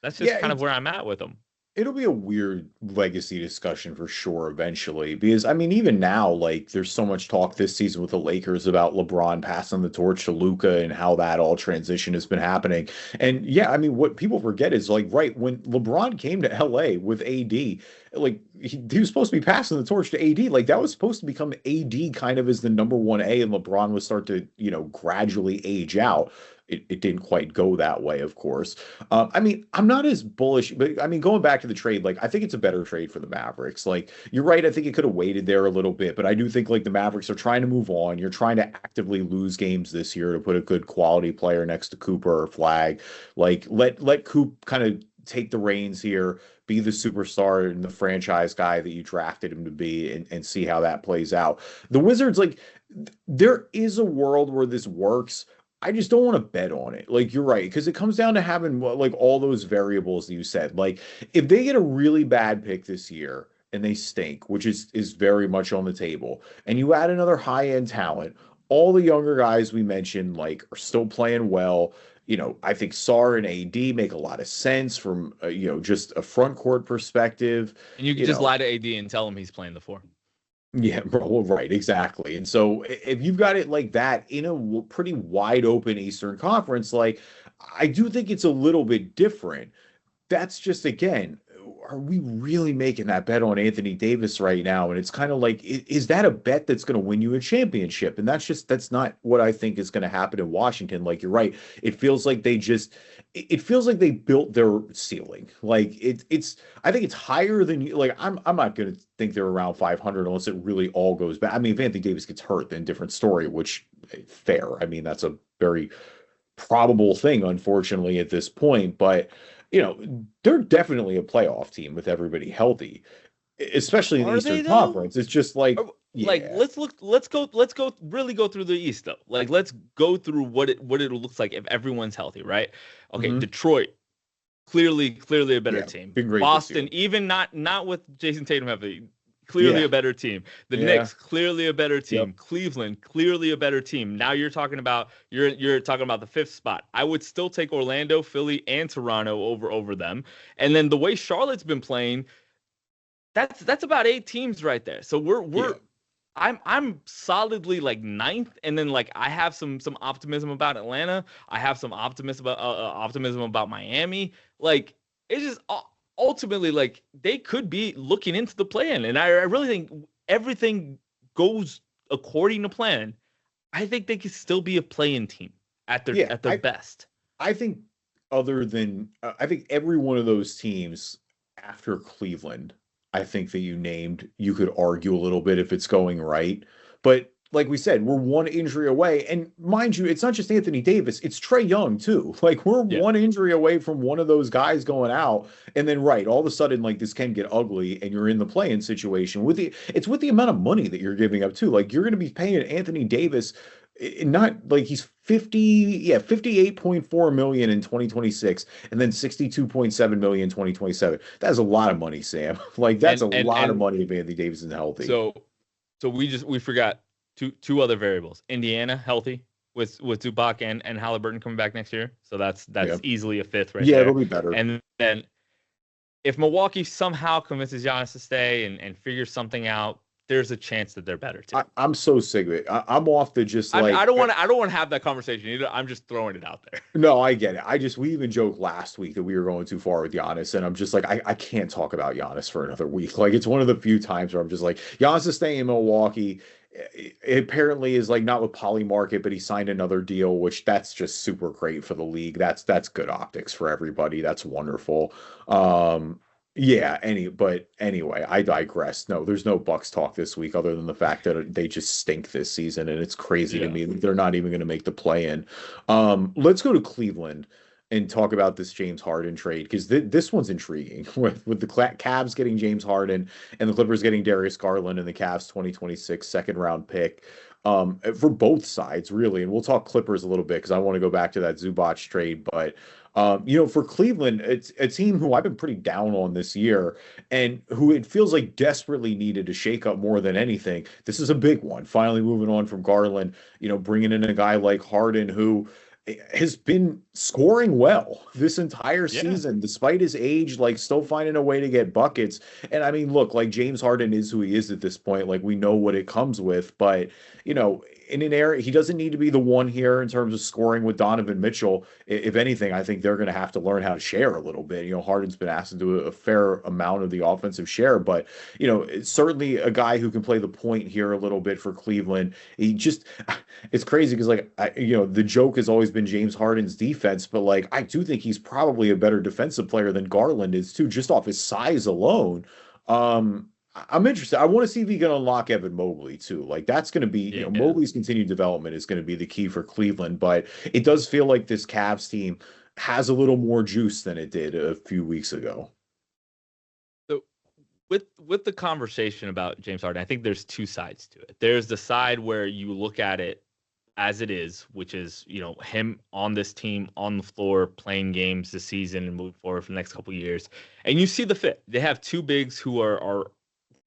Speaker 2: That's just kind of where I'm at with him.
Speaker 1: It'll be a weird legacy discussion for sure eventually, because I mean, even now, like there's so much talk this season with the Lakers about LeBron passing the torch to Luca and how that all transition has been happening. And yeah, I mean, what people forget is like, right, when LeBron came to LA with AD, like he was supposed to be passing the torch to AD. Like that was supposed to become AD kind of as the number one A, and LeBron would start to, gradually age out. It didn't quite go that way, of course. I mean, I'm not as bullish, but I mean, going back to the trade, like I think it's a better trade for the Mavericks. Like you're right, I think it could have waited there a little bit, but I do think like the Mavericks are trying to move on. You're trying to actively lose games this year to put a good quality player next to Cooper or Flag. Like let Coop kind of take the reins here, be the superstar and the franchise guy that you drafted him to be, and see how that plays out. The Wizards, like there is a world where this works. I just don't want to bet on it. Like you're right, because it comes down to having like all those variables that you said. Like if they get a really bad pick this year and they stink, which is very much on the table, and you add another high-end talent, all the younger guys we mentioned like are still playing well. I think Sar and AD make a lot of sense from just a front court perspective.
Speaker 2: And you can just lie to AD and tell him he's playing the four.
Speaker 1: Yeah, bro, well, right, exactly. And so if you've got it like that in a pretty wide open Eastern Conference, like I do think it's a little bit different. That's just again, are we really making that bet on Anthony Davis right now? And it's kind of like, is that a bet that's going to win you a championship? And that's not what I think is going to happen in Washington. Like you're right, it feels like it feels like they built their ceiling. Like it's I think it's higher than you. Like I'm not going to think they're around 500 unless it really all goes back. I mean, if Anthony Davis gets hurt, then different story. Which fair. I mean, that's a very probable thing, unfortunately, at this point. But they're definitely a playoff team with everybody healthy, especially in the
Speaker 2: Are they
Speaker 1: Eastern
Speaker 2: though?
Speaker 1: Conference. It's just like,
Speaker 2: Like
Speaker 1: yeah.
Speaker 2: let's go really go through the East though. Like let's go through what it looks like if everyone's healthy, right? Okay,
Speaker 1: Hmm.
Speaker 2: Detroit, clearly a better
Speaker 1: Yeah,
Speaker 2: team.
Speaker 1: been great this year.
Speaker 2: Boston, even not with Jason Tatum healthy, clearly
Speaker 1: Yeah,
Speaker 2: a better team. The
Speaker 1: yeah,
Speaker 2: Knicks, clearly a better
Speaker 1: yep.
Speaker 2: team. Cleveland, clearly a better team. Now you're talking about the fifth spot. I would still take Orlando, Philly, and Toronto over them. And then the way Charlotte's been playing, that's about 8 teams right there. So
Speaker 1: Yeah.
Speaker 2: I'm solidly like ninth, and then like I have some optimism about Atlanta. I have some optimism about Miami. Like it's just ultimately like they could be looking into the plan, and I really think everything goes according to plan. I think they could still be a play-in team at their
Speaker 1: Yeah.
Speaker 2: at their best.
Speaker 1: I think I think every one of those teams after Cleveland, I think that you named, you could argue a little bit if it's going right. But like we said, we're one injury away. And mind you, it's not just Anthony Davis, it's Trae Young too. Like we're
Speaker 2: Yeah.
Speaker 1: one injury away from one of those guys going out. And then right, all of a sudden, like this can get ugly and you're in the play-in situation it's with the amount of money that you're giving up too. Like you're gonna be paying Anthony Davis not like he's 58.4 million in 2026 and then 62.7 million in 2027. That's a lot of money, Sam. Like that's
Speaker 2: And
Speaker 1: a
Speaker 2: and
Speaker 1: lot of
Speaker 2: and
Speaker 1: money if Anthony Davis is healthy.
Speaker 2: so so we forgot two other variables. Indiana healthy with Zubac and Halliburton coming back next year. So that's
Speaker 1: Yeah.
Speaker 2: easily a fifth right
Speaker 1: Yeah, it'll
Speaker 2: there.
Speaker 1: be better.
Speaker 2: And then if Milwaukee somehow convinces Giannis to stay and figures something out, there's a chance that they're better too.
Speaker 1: I'm so sick of it. I'm off to just
Speaker 2: I mean,
Speaker 1: like
Speaker 2: I don't want to have that conversation either. I'm just throwing it out there.
Speaker 1: no, I get it. We even joked last week that we were going too far with Giannis, and I'm just like, I can't talk about Giannis for another week. Like it's one of the few times where I'm just like, Giannis is staying in Milwaukee. It apparently is like not with Poly Market, but he signed another deal, which that's just super great for the league. That's good optics for everybody. That's wonderful. Yeah, but anyway, I digress. No, there's no Bucks talk this week other than the fact that they just stink this season, and it's crazy to
Speaker 2: Yeah.
Speaker 1: me that they're not even going to make the play in. Let's go to Cleveland and talk about this James Harden trade because this one's intriguing with the Cavs getting James Harden and the Clippers getting Darius Garland and the Cavs 2026 second round pick. For both sides, really. And we'll talk Clippers a little bit because I want to go back to that Zubac trade. But for Cleveland, it's a team who I've been pretty down on this year and who it feels like desperately needed to shake up more than anything. This is a big one. Finally moving on from Garland, bringing in a guy like Harden who has been scoring well this entire
Speaker 2: Yeah.
Speaker 1: season, despite his age, like still finding a way to get buckets. And I mean, look, like James Harden is who he is at this point. Like we know what it comes with, but in an area, he doesn't need to be the one here in terms of scoring with Donovan Mitchell. If anything, I think they're going to have to learn how to share a little bit. Harden's been asked to do a fair amount of the offensive share, but it's certainly a guy who can play the point here a little bit for Cleveland. It's crazy because the joke has always been James Harden's defense, but like I do think he's probably a better defensive player than Garland is too, just off his size alone. I'm interested. I want to see if he can unlock Evan Mobley too. Like that's going to be, Mobley's continued development is going to be the key for Cleveland, but it does feel like this Cavs team has a little more juice than it did a few weeks ago.
Speaker 2: So with the conversation about James Harden, I think there's two sides to it. There's the side where you look at it as it is, which is, him on this team on the floor playing games this season and moving forward for the next couple of years. And you see the fit. They have two bigs who are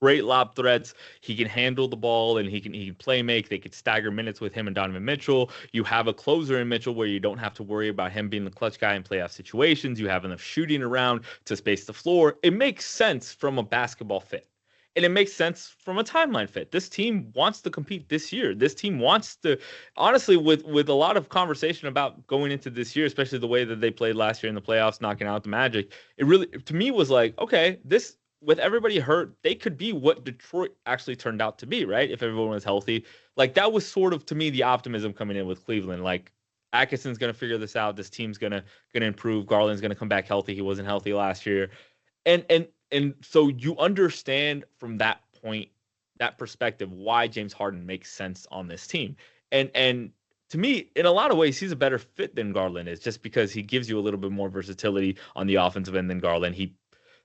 Speaker 2: great lob threats. He can handle the ball and he can play make. They could stagger minutes with him and Donovan Mitchell. You have a closer in Mitchell where you don't have to worry about him being the clutch guy in playoff situations. You have enough shooting around to space the floor. It makes sense from a basketball fit. And it makes sense from a timeline fit. This team wants to compete this year. This team wants to, honestly, with a lot of conversation about going into this year, especially the way that they played last year in the playoffs, knocking out the Magic, it really, to me, was like, okay, this, with everybody hurt, they could be what Detroit actually turned out to be, right? If everyone was healthy. Like, that was sort of, to me, the optimism coming in with Cleveland. Like, Atkinson's going to figure this out. This team's going to improve. Garland's going to come back healthy. He wasn't healthy last year. And so you understand from that point, that perspective, why James Harden makes sense on this team. And to me, in a lot of ways, he's a better fit than Garland is, just because he gives you a little bit more versatility on the offensive end than Garland. He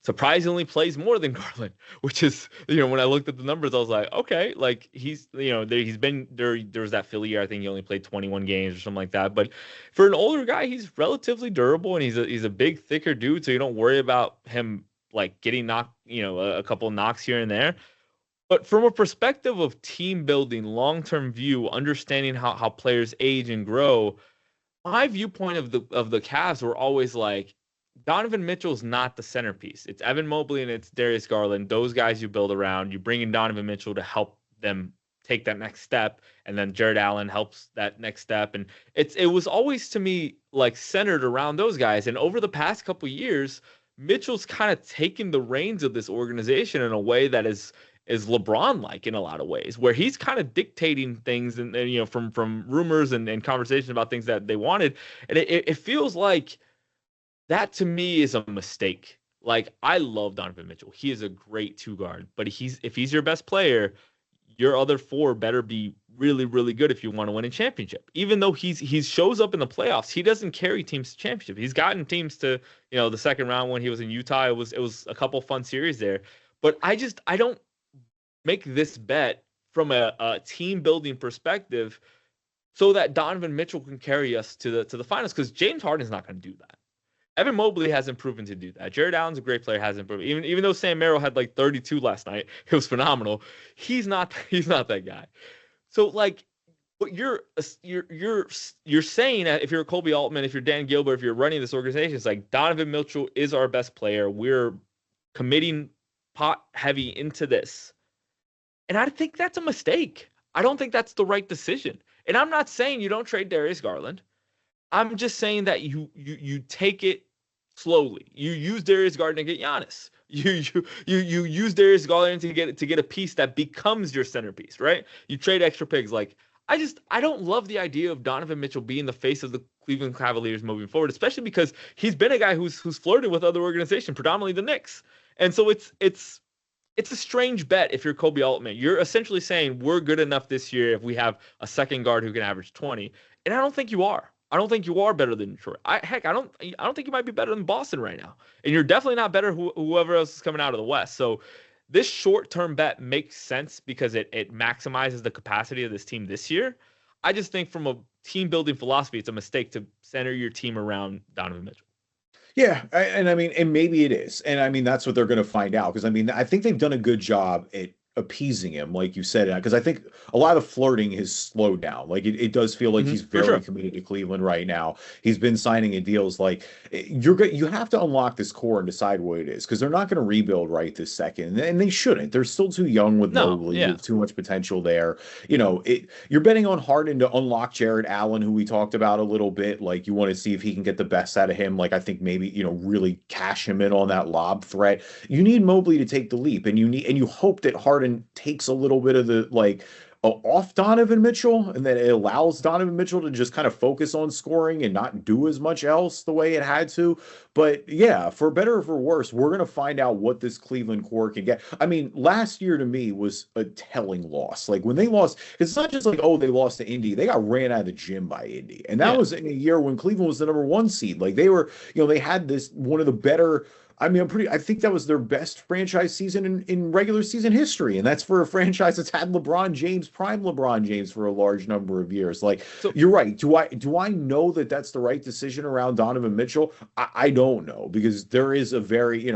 Speaker 2: surprisingly plays more than Garland, which is, when I looked at the numbers, I was like, okay, like he's been there. There was that Philly year, I think he only played 21 games or something like that. But for an older guy, he's relatively durable and he's a big, thicker dude. So you don't worry about him like getting knocked, a couple of knocks here and there. But from a perspective of team building, long-term view, understanding how players age and grow, my viewpoint of the Cavs were always like, Donovan Mitchell's not the centerpiece. It's Evan Mobley and it's Darius Garland. Those guys you build around. You bring in Donovan Mitchell to help them take that next step, and then Jared Allen helps that next step. And it was always, to me, like centered around those guys. And over the past couple of years, Mitchell's kind of taken the reins of this organization in a way that is LeBron-like in a lot of ways, where he's kind of dictating things and from rumors and conversations about things that they wanted. And it feels like that, to me, is a mistake. Like, I love Donovan Mitchell. He is a great two guard, but if he's your best player, your other four better be really, really good if you want to win a championship. Even though he shows up in the playoffs, he doesn't carry teams to championship. He's gotten teams to, the second round when he was in Utah. It was a couple fun series there. But I don't make this bet from a team building perspective so that Donovan Mitchell can carry us to the finals, because James Harden's not going to do that. Evan Mobley hasn't proven to do that. Jared Allen's a great player, hasn't proven. Even though Sam Merrill had like 32 last night, it was phenomenal. He's not that guy. So like, what you're saying, that if you're Kobe Altman, if you're Dan Gilbert, if you're running this organization, it's like Donovan Mitchell is our best player. We're committing pot heavy into this, and I think that's a mistake. I don't think that's the right decision. And I'm not saying you don't trade Darius Garland. I'm just saying that you take it slowly. You use Darius Garland to get Giannis. You use Darius Garland to get a piece that becomes your centerpiece, right? You trade extra picks. Like, I don't love the idea of Donovan Mitchell being the face of the Cleveland Cavaliers moving forward, especially because he's been a guy who's flirted with other organizations, predominantly the Knicks. And so it's a strange bet if you're Kobe Altman. You're essentially saying we're good enough this year if we have a second guard who can average 20. And I don't think you are. I don't think you are better than Detroit. I don't think you might be better than Boston right now. And you're definitely not better whoever else is coming out of the West. So this short-term bet makes sense because it maximizes the capacity of this team this year. I just think from a team-building philosophy, it's a mistake to center your team around Donovan Mitchell.
Speaker 1: Yeah, and maybe it is. And I mean, that's what they're going to find out. Because I mean, I think they've done a good job at appeasing him, like you said, because I think a lot of flirting has slowed down. Like it does feel like he's
Speaker 2: For
Speaker 1: very
Speaker 2: sure.
Speaker 1: committed to Cleveland right now. He's been signing in deals. Like you have to unlock this core and decide what it is, because they're not going to rebuild right this second, and they shouldn't. They're still too young with
Speaker 2: No,
Speaker 1: Mobley,
Speaker 2: yeah.
Speaker 1: with too much potential there. You're betting on Harden to unlock Jared Allen, who we talked about a little bit. Like you want to see if he can get the best out of him. Like I think maybe really cash him in on that lob threat. You need Mobley to take the leap, and you hope that Harden takes a little bit of the off Donovan Mitchell, and that it allows Donovan Mitchell to just kind of focus on scoring and not do as much else the way it had to. But yeah, for better or for worse, we're going to find out what this Cleveland core can get. I mean, last year to me was a telling loss. Like when they lost, it's not just like, oh, they lost to Indy. They got ran out of the gym by Indy. And that
Speaker 2: Yeah.
Speaker 1: was in a year when Cleveland was the number one seed. Like they were, they had this one of the better. I mean, I think that was their best franchise season in regular season history. And that's for a franchise that's had LeBron James, prime LeBron James, for a large number of years. Like,
Speaker 2: So
Speaker 1: you're right. Do I know that that's the right decision around Donovan Mitchell? I don't know, because there is a very,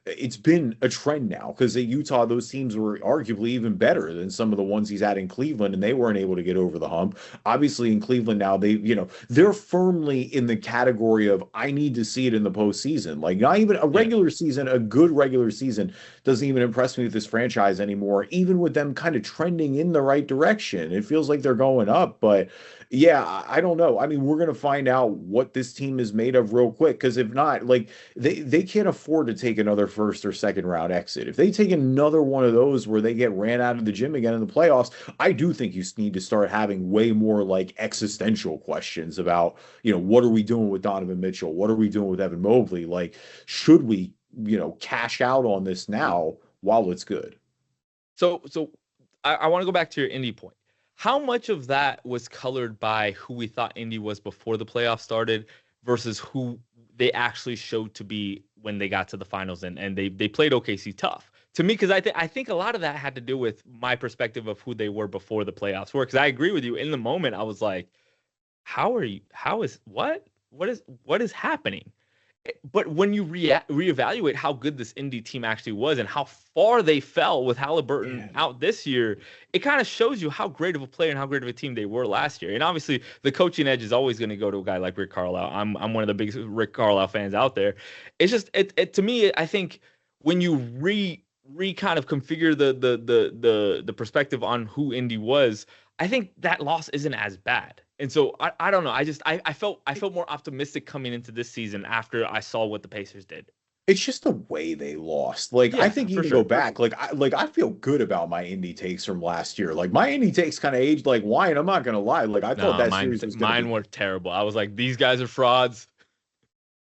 Speaker 1: it's been a trend now, because at Utah, those teams were arguably even better than some of the ones he's had in Cleveland, and they weren't able to get over the hump. Obviously, in Cleveland now, they're firmly in the category of, I need to see it in the postseason. Like, not even a
Speaker 2: yeah.
Speaker 1: regular season, a good regular season doesn't even impress me with this franchise anymore, even with them kind of trending in the right direction. It feels like they're going up, but yeah, I don't know. I mean, we're going to find out what this team is made of real quick, because if not, like they can't afford to take another first or second round exit. If they take another one of those where they get ran out of the gym again in the playoffs, I do think you need to start having way more like existential questions about, what are we doing with Donovan Mitchell? What are we doing with Evan Mobley? Like, should we, cash out on this now while it's good?
Speaker 2: So I want to go back to your Indy point. How much of that was colored by who we thought Indy was before the playoffs started versus who they actually showed to be when they got to the finals, and they played OKC tough? To me, because I think a lot of that had to do with my perspective of who they were before the playoffs were. Because I agree with you. In the moment, I was like, how are you? How is what is happening? But when you reevaluate how good this Indy team actually was and how far they fell with Halliburton
Speaker 1: Yeah.
Speaker 2: out this year, it kind of shows you how great of a player and how great of a team they were last year. And obviously, the coaching edge is always going to go to a guy like Rick Carlisle. I'm one of the biggest Rick Carlisle fans out there. It's just it to me. I think when you re kind of configure the perspective on who Indy was, I think that loss isn't as bad. And so I don't know. I felt more optimistic coming into this season after I saw what the Pacers did.
Speaker 1: It's just the way they lost. Like, I
Speaker 2: Yeah,
Speaker 1: think you
Speaker 2: for
Speaker 1: can go
Speaker 2: sure.
Speaker 1: back. I feel good about my indie takes from last year. Like my indie takes kind of aged like wine. I'm not gonna lie. Like I thought
Speaker 2: No,
Speaker 1: that series was gonna
Speaker 2: mine
Speaker 1: be.
Speaker 2: were terrible. I was like, these guys are frauds.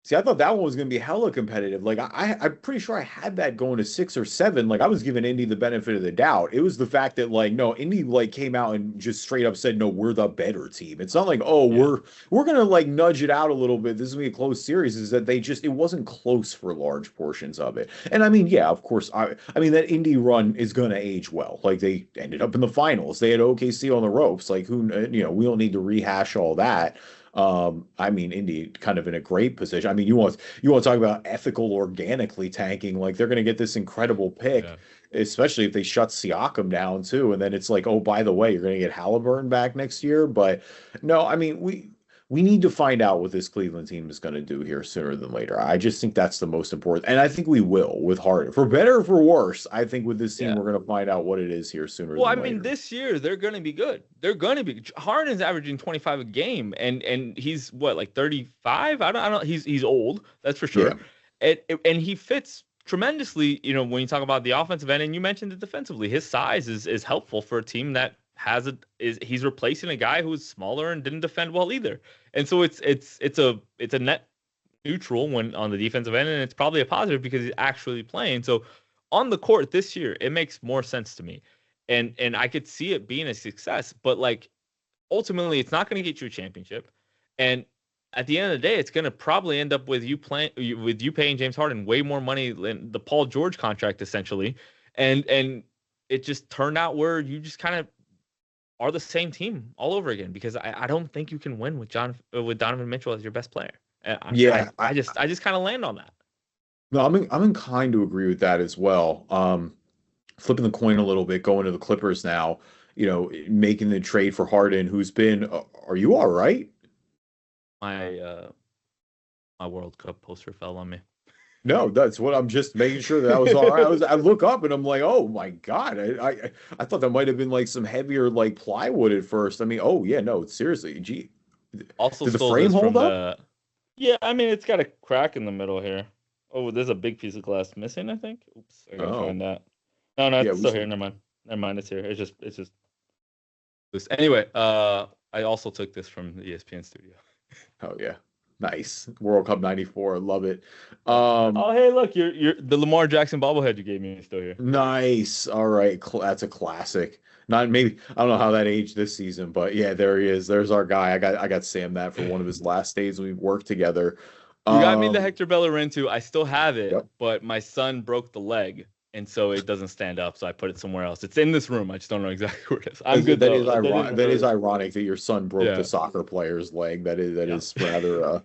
Speaker 1: See, I thought that one was going to be hella competitive. Like I'm pretty sure I had that going to 6 or 7. Like I was giving Indy the benefit of the doubt. It was the fact that like no, Indy like came out and just straight up said, no, we're the better team. It's not like, oh,
Speaker 2: Yeah.
Speaker 1: we're gonna like nudge it out a little bit. This is gonna be a close series. Is that it wasn't close for large portions of it. And I mean, yeah, of course, I mean that Indy run is gonna age well. Like they ended up in the finals. They had OKC on the ropes. Like who, we don't need to rehash all that. I mean, Indy kind of in a great position. I mean, you want to talk about ethical organically tanking, like they're going to get this incredible pick,
Speaker 2: Yeah.
Speaker 1: especially if they shut Siakam down too, and then it's like, oh, by the way, you're going to get Halliburton back next year. But no, I mean, we need to find out what this Cleveland team is going to do here sooner than later. I just think that's the most important, and I think we will with Harden, for better or for worse. I think with this team,
Speaker 2: Yeah.
Speaker 1: we're going to find out what it is here sooner
Speaker 2: Well, I
Speaker 1: than
Speaker 2: mean,
Speaker 1: later.
Speaker 2: this year they're going to be good. They're going to be. Harden's averaging 25 a game, and he's what, like 35? I don't. He's old. That's for
Speaker 1: Yeah.
Speaker 2: sure. And he fits tremendously. When you talk about the offensive end, and you mentioned it defensively, his size is helpful for a team that he's replacing a guy who was smaller and didn't defend well either. And so it's a net neutral when on the defensive end, and it's probably a positive because he's actually playing. So on the court this year, it makes more sense to me. And I could see it being a success, but like ultimately it's not going to get you a championship. And at the end of the day, it's going to probably end up with you paying James Harden way more money than the Paul George contract essentially. And it just turned out where you just kind of are the same team all over again, because I don't think you can win with Donovan Mitchell as your best player. And
Speaker 1: Yeah,
Speaker 2: I just kind of land on that.
Speaker 1: no, I'm inclined to agree with that as well. flipping the coin a little bit, going to the Clippers now, making the trade for Harden, who's been, are you all right?
Speaker 2: My my World Cup poster fell on me.
Speaker 1: No, that's what I'm just making sure that was all right. I look up and I'm like, oh my God. I thought that might have been like some heavier like plywood at first. I mean, oh yeah, no, seriously. Gee,
Speaker 2: Also
Speaker 1: did the
Speaker 2: stole
Speaker 1: frame
Speaker 2: this
Speaker 1: hold
Speaker 2: from
Speaker 1: up?
Speaker 2: the. Yeah, I mean it's got a crack in the middle here. Oh, there's a big piece of glass missing, I think. Oops, I gotta
Speaker 1: Oh,
Speaker 2: find that. No,
Speaker 1: yeah,
Speaker 2: it's
Speaker 1: we
Speaker 2: still here.
Speaker 1: should.
Speaker 2: Never mind. Never mind. It's here. It's just this. Anyway, I also took this from the ESPN studio.
Speaker 1: Oh yeah. Nice. World Cup 94. I love it.
Speaker 2: Yeah.
Speaker 1: Um,
Speaker 2: Oh, hey, look, you're the Lamar Jackson bobblehead you gave me is still here.
Speaker 1: nice. All right. That's a classic. Not maybe I don't know how that aged this season, but yeah, there he is. There's our guy. I got Sam that for one of his last days we worked together.
Speaker 2: You got me the
Speaker 1: Um,
Speaker 2: Hector Bellerin too. I still have it,
Speaker 1: yep.
Speaker 2: but my son broke the leg, and so it doesn't stand up. So I put it somewhere else. It's in this room. I just don't know exactly where it is. I'm good
Speaker 1: That is
Speaker 2: though. That
Speaker 1: ironic.
Speaker 2: is
Speaker 1: That is
Speaker 2: really,
Speaker 1: ironic that your son broke the
Speaker 2: yeah,
Speaker 1: soccer player's leg. That
Speaker 2: yeah.
Speaker 1: is rather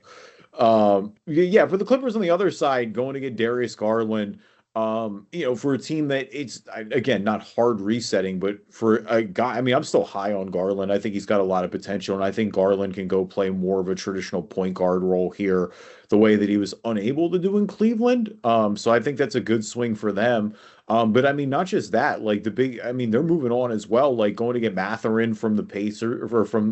Speaker 1: yeah, for the Clippers on the other side, going to get Darius Garland, for a team that again not hard resetting, but for a guy, I mean, I'm still high on Garland. I think he's got a lot of potential, and I think Garland can go play more of a traditional point guard role here, the way that he was unable to do in Cleveland. So I think that's a good swing for them. But I mean, not just that, like I mean, they're moving on as well, like going to get Matherin from the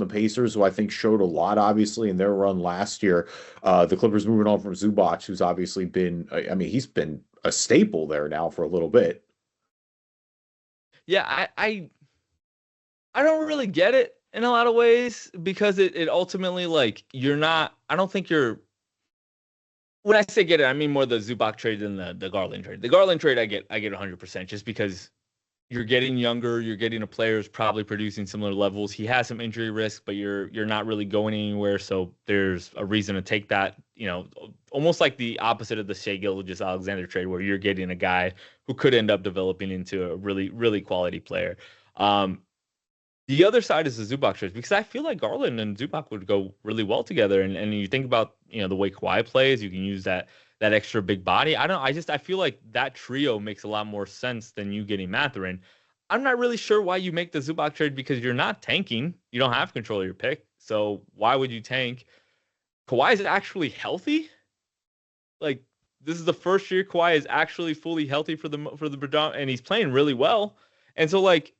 Speaker 1: Pacers, who I think showed a lot, obviously, in their run last year. The Clippers moving on from Zubac, who's obviously been, I mean, he's been a staple there now for a little bit.
Speaker 2: Yeah, I don't really get it in a lot of ways because it ultimately like you're not. I don't think you're. When I say get it, I mean more the Zubac trade than the Garland trade. The Garland trade I get 100% just because you're getting younger, you're getting a player who's probably producing similar levels. He has some injury risk, but you're not really going anywhere, so there's a reason to take that. Almost like the opposite of the Shai Gilgeous-Alexander trade, where you're getting a guy who could end up developing into a really really quality player. Um, the other side is the Zubac trade because I feel like Garland and Zubac would go really well together. And you think about the way Kawhi plays, you can use that extra big body. I feel like that trio makes a lot more sense than you getting Matherin. I'm not really sure why you make the Zubac trade because you're not tanking. You don't have control of your pick. So why would you tank? Kawhi is actually healthy. Like this is the first year Kawhi is actually fully healthy for the predominant, and he's playing really well. And so like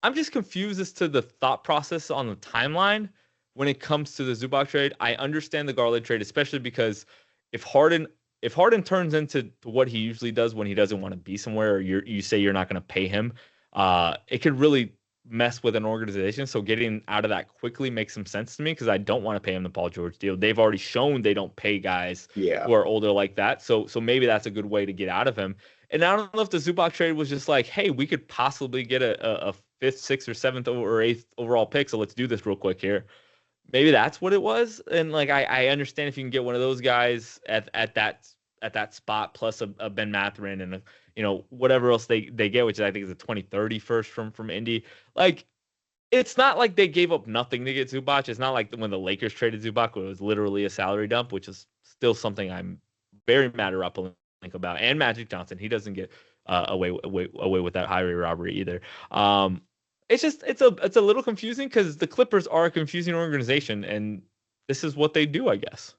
Speaker 2: I'm just confused as to the thought process on the timeline when it comes to the Zubac trade. I understand the Garland trade, especially because if Harden if Harden turns into what he usually does when he doesn't want to be somewhere, or you say you're not going to pay him, it could really mess with an organization. So getting out of that quickly makes some sense to me because I don't want to pay him the Paul George deal. They've already shown they don't pay guys
Speaker 1: Yeah.
Speaker 2: who are older like that. So maybe that's a good way to get out of him. And I don't know if the Zubac trade was just like, hey, we could possibly get a fifth, sixth, or seventh or eighth overall pick. So let's do this real quick here. Maybe that's what it was. And like I understand if you can get one of those guys at that spot plus a Ben Matherin and whatever else they get, which I think is a 2030 first from Indy. Like it's not like they gave up nothing to get Zubac. It's not like when the Lakers traded Zubac, it was literally a salary dump, which is still something I'm very mad about. And Magic Johnson, he doesn't get away with that highway robbery either. It's a little confusing because the Clippers are a confusing organization, and this is what they do, I guess.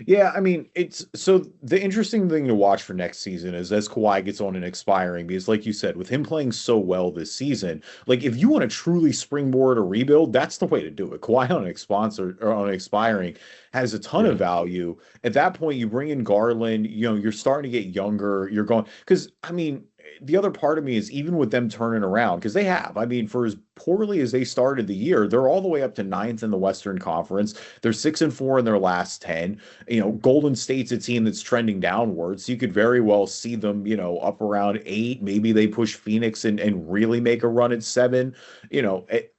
Speaker 1: Yeah, I mean, it's so the interesting thing to watch for next season is as Kawhi gets on and expiring, because like you said, with him playing so well this season, like if you want to truly springboard a rebuild, that's the way to do it. Kawhi on an sponsor or on expiring has a ton of
Speaker 2: Yeah.
Speaker 1: value. At that point, you bring in Garland, you're starting to get younger. You're going because I mean, the other part of me is even with them turning around, because they have, I mean, for as poorly as they started the year, they're all the way up to ninth in the Western Conference. They're 6-4 in their last 10. Golden State's a team that's trending downwards. So you could very well see them, up around 8. Maybe they push Phoenix and really make a run at 7.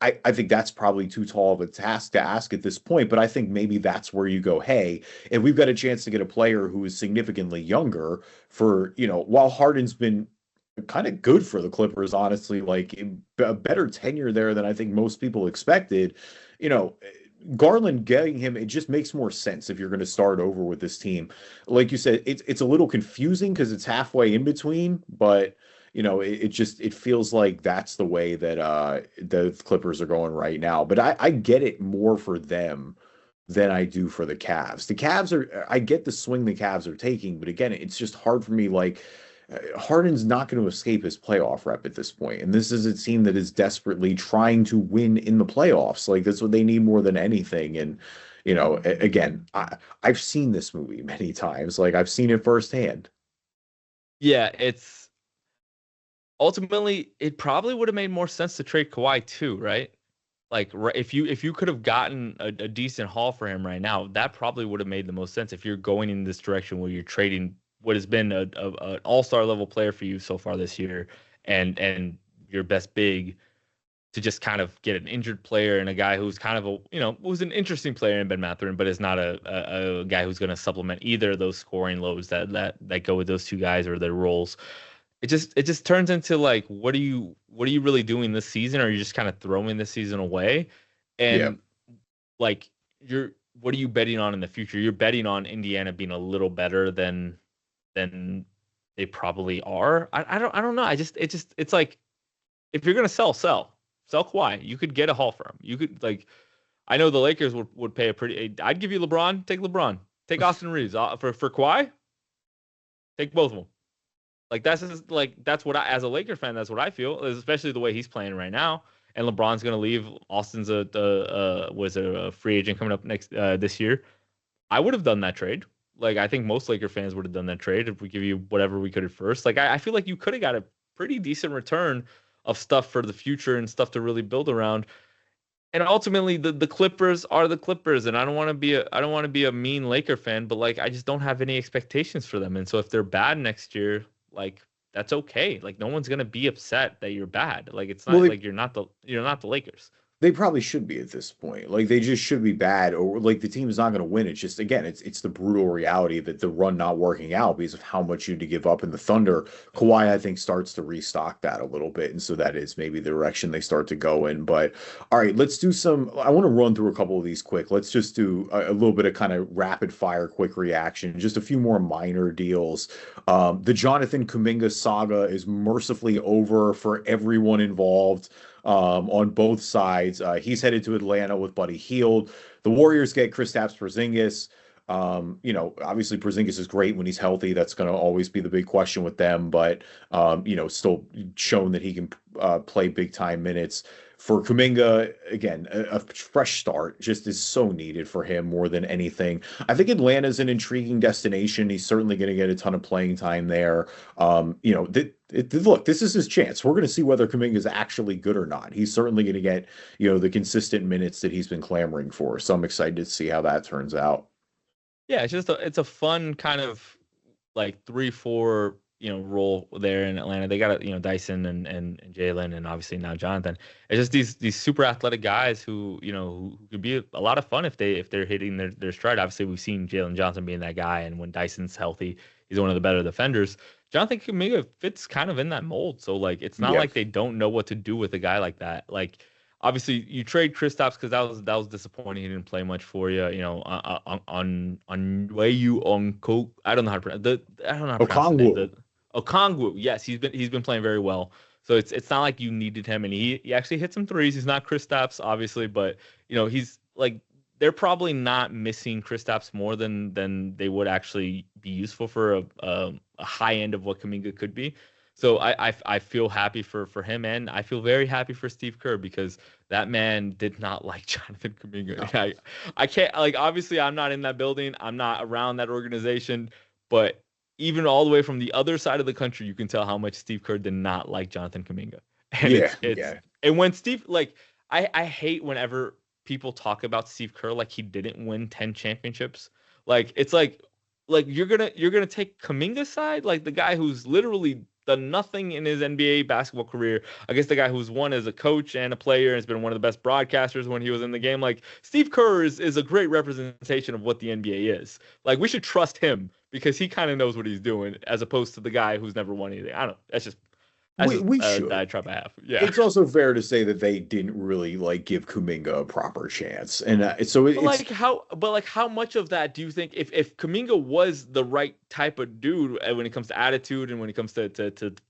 Speaker 1: I think that's probably too tall of a task to ask at this point, but I think maybe that's where you go, hey, if we've got a chance to get a player who is significantly younger while Harden's been kind of good for the Clippers, honestly, like a better tenure there than I think most people expected. You know, Garland getting him, it just makes more sense if you're going to start over with this team. Like you said, it's a little confusing because it's halfway in between, but it feels like that's the way that the Clippers are going right now. But I get it more for them than I do for the Cavs. The Cavs are, I get the swing the Cavs are taking, but again, it's just hard for me. Like, Harden's not going to escape his playoff rep at this point, and this is a team that is desperately trying to win in the playoffs. Like, that's what they need more than anything. And again, I've seen this movie many times. Like, I've seen it firsthand.
Speaker 2: Yeah, it's ultimately it probably would have made more sense to trade Kawhi too, right? Like, if you could have gotten a decent haul for him right now, that probably would have made the most sense if you're going in this direction where you're trading what has been an all-star level player for you so far this year, and your best big, to just kind of get an injured player and a guy who's kind of who's an interesting player in Ben Mathurin, but is not a guy who's going to supplement either of those scoring loads that go with those two guys or their roles. It just turns into like, what are you really doing this season? Or are you just kind of throwing this season away? And
Speaker 1: Yeah.
Speaker 2: like, what are you betting on in the future? You're betting on Indiana being a little better than they probably are. I don't know. It's like, if you're gonna sell Kawhi. You could get a haul for him. You could, like, I know the Lakers would pay a pretty. I'd give you LeBron. Take LeBron. Take Austin Reeves for Kawhi. Take both of them. Like, that's what as a Laker fan, that's what I feel, especially the way he's playing right now. And LeBron's gonna leave. Austin's a free agent coming up next this year. I would have done that trade. Like, I think most Laker fans would have done that trade if we give you whatever we could at first. Like, I feel like you could have got a pretty decent return of stuff for the future and stuff to really build around. And ultimately, the Clippers are the Clippers, and I don't want to be a mean Laker fan, but like, I just don't have any expectations for them. And so if they're bad next year, like, that's okay. Like, no one's gonna be upset that you're bad. Like, it's not like you're not the Lakers.
Speaker 1: They probably should be at this point. Like, they just should be bad, or like the team is not going to win. It's just, again, it's the brutal reality that the run not working out because of how much you had to give up in the Thunder. Kawhi, I think, starts to restock that a little bit, and so that is maybe the direction they start to go in. But all right, let's do some. I want to run through a couple of these quick. Let's just do a little bit of kind of rapid fire, quick reaction. Just a few more minor deals. The Jonathan Kuminga saga is mercifully over for everyone involved on both sides. He's headed to Atlanta with Buddy Hield. The Warriors get Kristaps Porzingis. Obviously Porzingis is great when he's healthy. That's going to always be the big question with them, but still shown that he can play big time minutes. For Kuminga, again, a fresh start just is so needed for him more than anything. I think Atlanta's an intriguing destination. He's certainly going to get a ton of playing time there. Look, this is his chance. We're going to see whether Kuminga is actually good or not. He's certainly going to get, the consistent minutes that he's been clamoring for. So I'm excited to see how that turns out.
Speaker 2: Yeah, it's a fun kind of like 3-4 role there in Atlanta. They got Dyson and Jalen, and obviously now Jonathan. It's just these super athletic guys who who could be a lot of fun if they're hitting their stride. Obviously, we've seen Jalen Johnson being that guy, and when Dyson's healthy, he's one of the better defenders. Jonathan Kuminga fits kind of in that mold. So like, it's not like they don't know what to do with a guy like that. Like, obviously you trade Kristaps because that was disappointing. He didn't play much for you. On way you on coke. I don't know how to pronounce the Okongwu. Yes, he's been playing very well. So it's not like you needed him, and he actually hit some threes. He's not Kristaps, obviously, but he's like, they're probably not missing Kristaps more than they would actually be useful for a high end of what Kuminga could be. So I feel happy for him, and I feel very happy for Steve Kerr because that man did not like Jonathan Kuminga. No. I can't, like, obviously I'm not in that building. I'm not around that organization, but even all the way from the other side of the country, you can tell how much Steve Kerr did not like Jonathan Kuminga. And and when Steve, like, I hate whenever people talk about Steve Kerr like he didn't win 10 championships. Like, it's like you're gonna take Kuminga's side, like the guy who's literally done nothing in his NBA basketball career. I guess the guy who's won as a coach and a player and has been one of the best broadcasters when he was in the game. Like, Steve Kerr is a great representation of what the NBA is. Like, we should trust him because he kind of knows what he's doing, as opposed to the guy who's never won anything. I don't know. That's just
Speaker 1: We
Speaker 2: a
Speaker 1: should.
Speaker 2: diatribe I have. Yeah.
Speaker 1: It's also fair to say that they didn't really like give Kuminga a proper chance, and so it's
Speaker 2: But like how much of that do you think if Kaminga was the right type of dude when it comes to attitude and when it comes to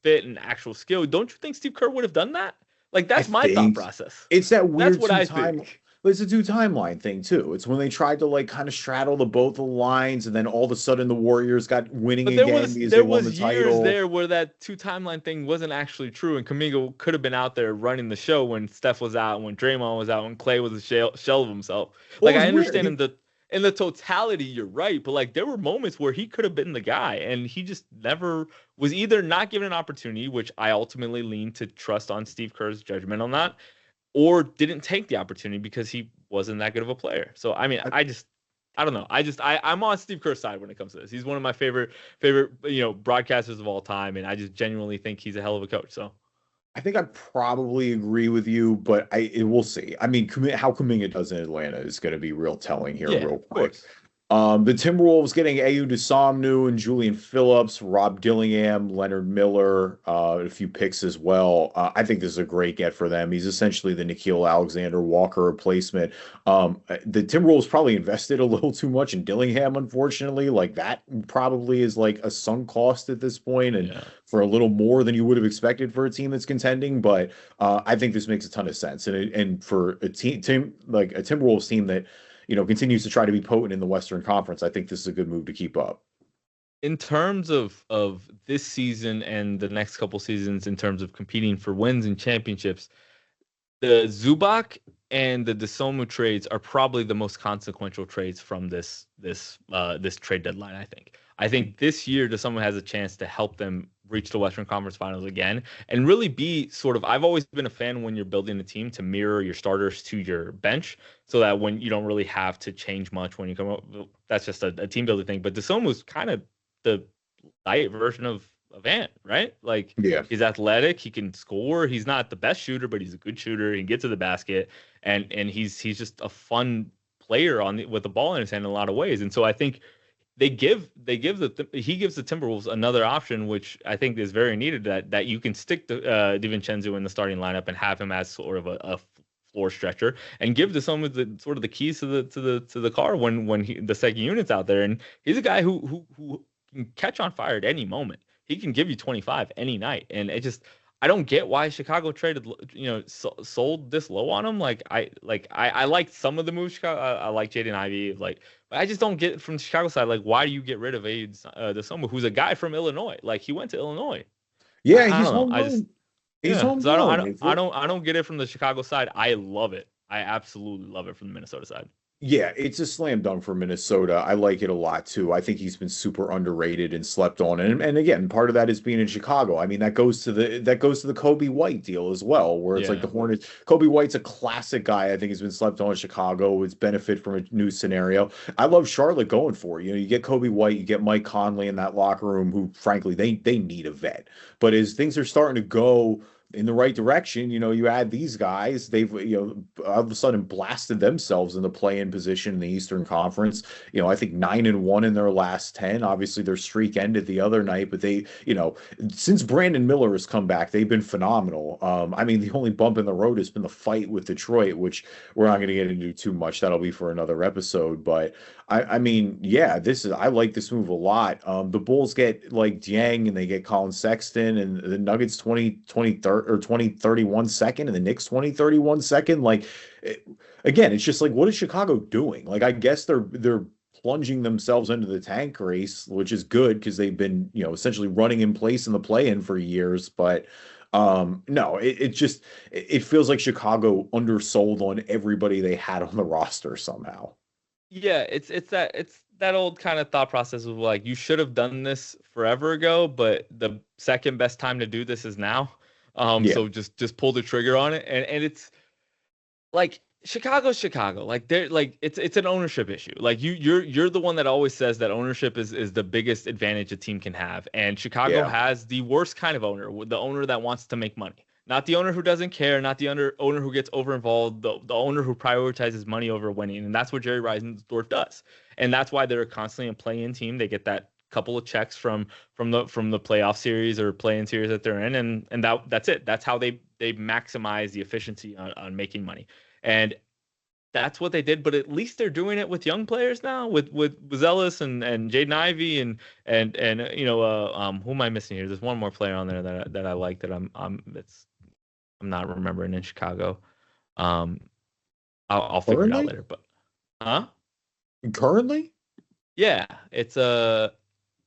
Speaker 2: fit and actual skill, don't you think Steve Kerr would have done that? Like
Speaker 1: I
Speaker 2: that's my thought
Speaker 1: think
Speaker 2: process.
Speaker 1: it's that
Speaker 2: That's
Speaker 1: weird
Speaker 2: what I think.
Speaker 1: but it's a two timeline thing too. It's when they tried to like kind of straddle the both the lines, and then all of a sudden the Warriors got winning
Speaker 2: But
Speaker 1: again because they
Speaker 2: there
Speaker 1: won
Speaker 2: was
Speaker 1: the
Speaker 2: years
Speaker 1: title.
Speaker 2: there where that two timeline thing wasn't actually true, and Kaminga could have been out there running the show when Steph was out, when Draymond was out, when Clay was a shell of himself.
Speaker 1: Well,
Speaker 2: Like
Speaker 1: it was
Speaker 2: I
Speaker 1: weird.
Speaker 2: understand in the totality, you're right, but like there were moments where he could have been the guy, and he just never was either not given an opportunity, which I ultimately lean to trust on Steve Kerr's judgment on that, or didn't take the opportunity because he wasn't that good of a player. So I mean,
Speaker 1: I,
Speaker 2: I don't know. I'm on Steve Kerr's side when it comes to this. He's one of my favorite broadcasters of all time, and I just genuinely think he's a hell of a coach. So
Speaker 1: I think I probably agree with you, but we'll see. I mean, how Kuminga does in Atlanta is going to be real telling here,
Speaker 2: yeah,
Speaker 1: real
Speaker 2: of
Speaker 1: quick.
Speaker 2: course.
Speaker 1: The Timberwolves getting Ayu Dosunmu and Julian Phillips, Rob Dillingham, Leonard Miller, a few picks as well. I think this is a great get for them. He's essentially the Nickeil Alexander-Walker replacement. The Timberwolves probably invested a little too much in Dillingham, unfortunately. Like that probably is like a sunk cost at this point, and
Speaker 2: Yeah.
Speaker 1: for a little more than you would have expected for a team that's contending. But I think this makes a ton of sense, and for a team like a Timberwolves team that continues to try to be potent in the Western Conference, I think this is a good move to keep up.
Speaker 2: In terms of this season and the next couple seasons, in terms of competing for wins and championships, the Zubac and the Dosunmu trades are probably the most consequential trades from this trade deadline. I think this year Dosunmu has a chance to help them reach the Western Conference Finals again and really be sort of. I've always been a fan when you're building a team to mirror your starters to your bench, so that when you don't really have to change much when you come up. That's just a team building thing. But Dosunmu's kind of the light version of Ant, right? Like
Speaker 1: Yeah.
Speaker 2: he's athletic, he can score. He's not the best shooter, but he's a good shooter. He can get to the basket, and he's just a fun player with the ball in his hand in a lot of ways. And so I think he gives the Timberwolves another option, which I think is very needed. That you can stick DiVincenzo in the starting lineup and have him as sort of a floor stretcher, and give to someone the sort of the keys to the car when the second unit's out there. And he's a guy who can catch on fire at any moment. He can give you 25 any night, and I don't get why Chicago traded, sold this low on him. I liked some of the moves. I like Jaden Ivey, but I just don't get it from the Chicago side. Like, why do you get rid of Dosunmu, who's a guy from Illinois? Like, he went to Illinois.
Speaker 1: Yeah,
Speaker 2: I
Speaker 1: he's
Speaker 2: don't know.
Speaker 1: homegrown. He's
Speaker 2: Yeah. So
Speaker 1: homegrown.
Speaker 2: I don't get it from the Chicago side. I love it. I absolutely love it from the Minnesota side.
Speaker 1: Yeah, it's a slam dunk for Minnesota. I like it a lot too. I think he's been super underrated and slept on. And again, part of that is being in Chicago. I mean, that goes to the Kobe White deal as well, where it's like
Speaker 2: Yeah.
Speaker 1: the Hornets. Kobe White's a classic guy. I think he's been slept on in Chicago. It's benefit from a new scenario. I love Charlotte going for it. You get Kobe White, you get Mike Conley in that locker room, who frankly they need a vet. But as things are starting to go in the right direction, you add these guys, they've, all of a sudden blasted themselves in the play-in position in the Eastern Conference. I think 9-1 in their last 10. Obviously, their streak ended the other night, but they, since Brandon Miller has come back, they've been phenomenal. I mean, the only bump in the road has been the fight with Detroit, which we're not going to get into too much. That'll be for another episode. But I mean, yeah, I like this move a lot. The Bulls get like Dieng and they get Colin Sexton, and the Nuggets 20-31 second, and the Knicks 20-31 second. Like, again, it's just like, what is Chicago doing? Like, I guess they're plunging themselves into the tank race, which is good because they've been, essentially running in place in the play-in for years. But no, it feels like Chicago undersold on everybody they had on the roster somehow.
Speaker 2: Yeah, it's that old kind of thought process of like you should have done this forever ago, but the second best time to do this is now.
Speaker 1: Yeah.
Speaker 2: So just pull the trigger on it, and it's like Chicago's Chicago. Like they're like it's an ownership issue. Like you're the one that always says that ownership is the biggest advantage a team can have, and Chicago
Speaker 1: Yeah.
Speaker 2: has the worst kind of owner, the owner that wants to make money. Not the owner who doesn't care, not the owner who gets over involved, the owner who prioritizes money over winning. And that's what Jerry Reinsdorf does. And that's why they're constantly a play-in team. They get that couple of checks from the playoff series or play-in series that they're in, and that's it. That's how they maximize the efficiency on making money. And that's what they did, but at least they're doing it with young players now, with Zealous and Jaden Ivey and who am I missing here? There's one more player on there that I like that I'm not remembering in Chicago. I'll figure it out later. But
Speaker 1: currently,
Speaker 2: yeah, it's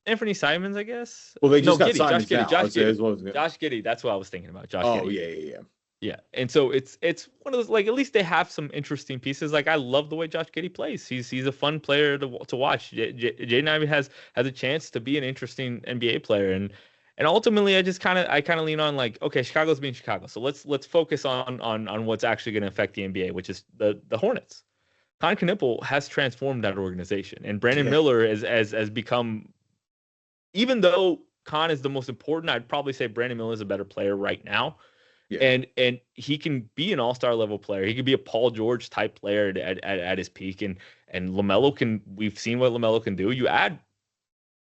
Speaker 2: Anthony Simons, I guess.
Speaker 1: Well, they just got
Speaker 2: Giddey,
Speaker 1: Simons
Speaker 2: Josh Giddey.
Speaker 1: now.
Speaker 2: Josh Giddey. That's what I was thinking about. Josh
Speaker 1: Oh,
Speaker 2: Giddey.
Speaker 1: yeah.
Speaker 2: Yeah, and so it's one of those, like, at least they have some interesting pieces. Like, I love the way Josh Giddey plays. He's a fun player to watch. Jaden Ivey has a chance to be an interesting NBA player, and ultimately I kind of lean on, like, okay, Chicago's being Chicago, so let's focus on what's actually going to affect the NBA, which is the Hornets. Con Knippel has transformed that organization, and Brandon Miller has become, even though Con is the most important, I'd probably say Brandon Miller is a better player right now. Yeah. And he can be an all-star level player. He could be a Paul George type player at his peak. And LaMelo we've seen what LaMelo can do. You add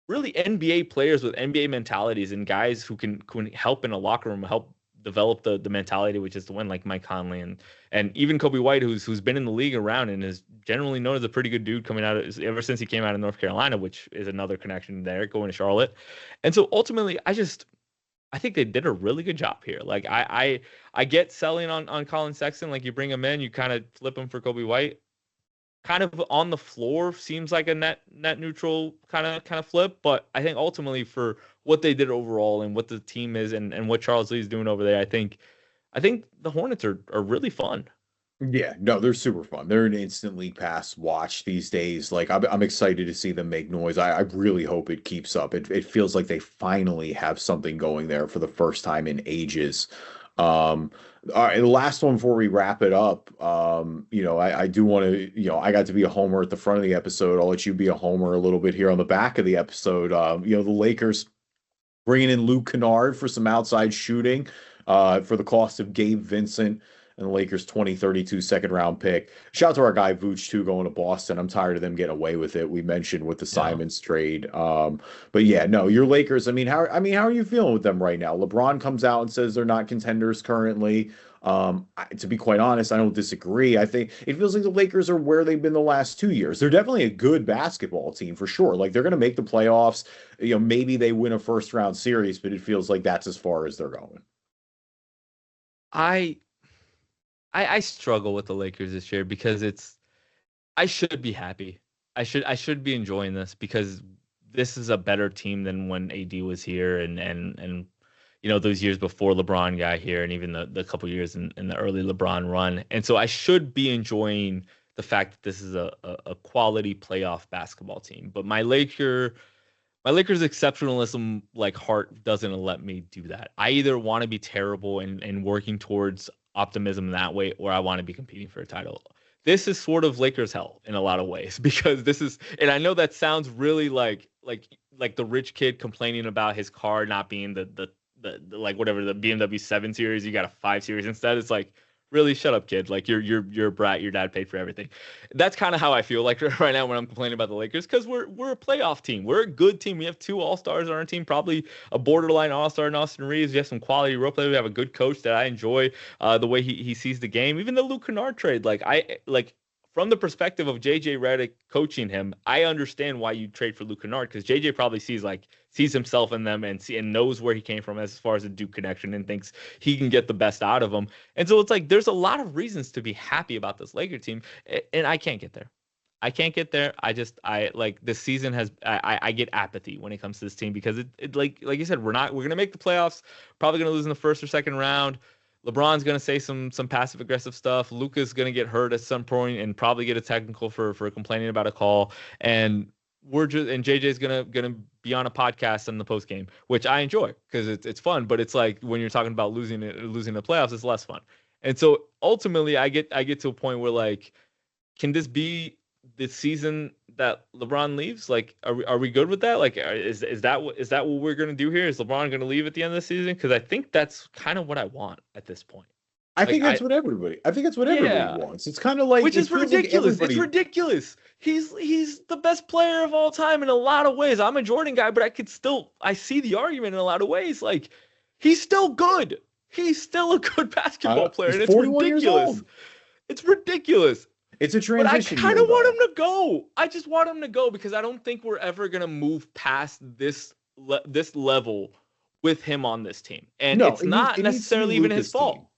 Speaker 2: really NBA players with NBA mentalities and guys who can help in a locker room, help develop the mentality, which is to win, like Mike Conley and even Kobe White, who's been in the league around and is generally known as a pretty good dude coming out ever since he came out of North Carolina, which is another connection there, going to Charlotte. And so ultimately, I think they did a really good job here. Like, I get selling on Colin Sexton. Like, you bring him in, you kind of flip him for Kobe White. Kind of on the floor seems like a net neutral kind of flip. But I think ultimately for what they did overall and what the team is and what Charles Lee's doing over there, I think the Hornets are really fun.
Speaker 1: Yeah, no, they're super fun. They're an instant league pass watch these days. Like, I'm excited to see them make noise. I really hope it keeps up. It feels like they finally have something going there for the first time in ages. All right, the last one before we wrap it up. I do want to, I got to be a homer at the front of the episode. I'll let you be a homer a little bit here on the back of the episode. The Lakers bringing in Luke Kennard for some outside shooting, for the cost of Gabe Vincent and the Lakers 2032 second round pick. Shout out to our guy Vooch too, going to Boston. I'm tired of them getting away with it. We mentioned with the Simons trade. But yeah, no, your Lakers, how are you feeling with them right now? LeBron comes out and says they're not contenders currently. To be quite honest, I don't disagree. I think it feels like the Lakers are where they've been the last 2 years. They're definitely a good basketball team for sure. Like, they're going to make the playoffs. Maybe they win a first round series, but it feels like that's as far as they're going.
Speaker 2: I struggle with the Lakers this year because I should be happy. I should be enjoying this because this is a better team than when AD was here and those years before LeBron got here and even the couple years in the early LeBron run. And so I should be enjoying the fact that this is a quality playoff basketball team. But my Lakers exceptionalism, like, heart doesn't let me do that. I either want to be terrible and working towards optimism that way, or I want to be competing for a title. This is sort of Lakers hell in a lot of ways because this is, and I know that sounds really like the rich kid complaining about his car not being the like whatever, the BMW 7 Series, you got a 5 Series instead. It's like, really, shut up, kid. Like, you're a brat. Your dad paid for everything. That's kind of how I feel like right now when I'm complaining about the Lakers, because we're a playoff team. We're a good team. We have 2 all-stars on our team, probably a borderline all-star in Austin Reeves. We have some quality role players. We have a good coach that I enjoy the way he sees the game. Even the Luke Kennard trade, from the perspective of JJ Redick coaching him, I understand why you trade for Luke Kennard, because JJ probably sees himself in them and knows where he came from as far as the Duke connection and thinks he can get the best out of them. And so it's like there's a lot of reasons to be happy about this Laker team, and I can't get there. This season I get apathy when it comes to this team because it like you said, we're gonna make the playoffs, probably gonna lose in the first or second round. LeBron's going to say some passive aggressive stuff. Luka's going to get hurt at some point and probably get a technical for complaining about a call. And JJ's going to be on a podcast in the post game, which I enjoy because it's fun. But it's like when you're talking about losing the playoffs, it's less fun. And so ultimately, I get to a point where, like, can this be the season that LeBron leaves? Like, are we good with that? Like, is that what we're going to do here? Is LeBron going to leave at the end of the season? Because I think that's kind of what I want at this point.
Speaker 1: I
Speaker 2: Like
Speaker 1: think that's what everybody. I think that's what everybody
Speaker 2: yeah,
Speaker 1: wants. It's kind of like
Speaker 2: which
Speaker 1: it
Speaker 2: is
Speaker 1: feels like
Speaker 2: ridiculous. It's
Speaker 1: everybody.
Speaker 2: ridiculous. He's the best player of all time in a lot of ways. I'm a Jordan guy, but I see the argument in a lot of ways. Like he's still good. He's still a good basketball player,
Speaker 1: He's
Speaker 2: and it's
Speaker 1: 41 years
Speaker 2: ridiculous.
Speaker 1: old.
Speaker 2: It's ridiculous.
Speaker 1: It's a
Speaker 2: But I
Speaker 1: transition
Speaker 2: kind
Speaker 1: year,
Speaker 2: of want
Speaker 1: though.
Speaker 2: him to go. I just want him to go because I don't think we're ever gonna move past this level with him on this team, and
Speaker 1: No,
Speaker 2: it's
Speaker 1: it needs
Speaker 2: not
Speaker 1: it needs to be
Speaker 2: necessarily even his
Speaker 1: Luka's team.
Speaker 2: fault.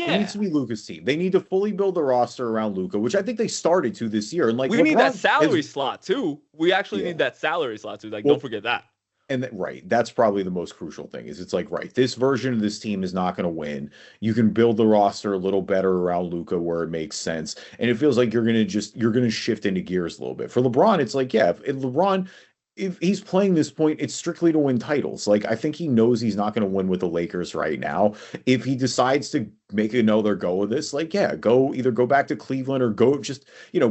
Speaker 1: It needs
Speaker 2: Yeah,
Speaker 1: to be Luka's team. They need to fully build the roster around Luka, which I think they started to this year. And like
Speaker 2: we need that
Speaker 1: LeBron
Speaker 2: salary
Speaker 1: is,
Speaker 2: slot too. We actually
Speaker 1: yeah.
Speaker 2: need that salary slot too. Like, don't
Speaker 1: Well,
Speaker 2: forget that.
Speaker 1: and right, that's probably the most crucial thing is it's like, right, this version of this team is not going to win. You can build the roster a little better around Luka where it makes sense. And it feels like you're going to shift into gears a little bit. For LeBron, it's like, yeah, if LeBron, if he's playing this point, it's strictly to win titles. Like I think he knows he's not going to win with the Lakers right now. If he decides to make another go of this, like yeah, go back to Cleveland or go just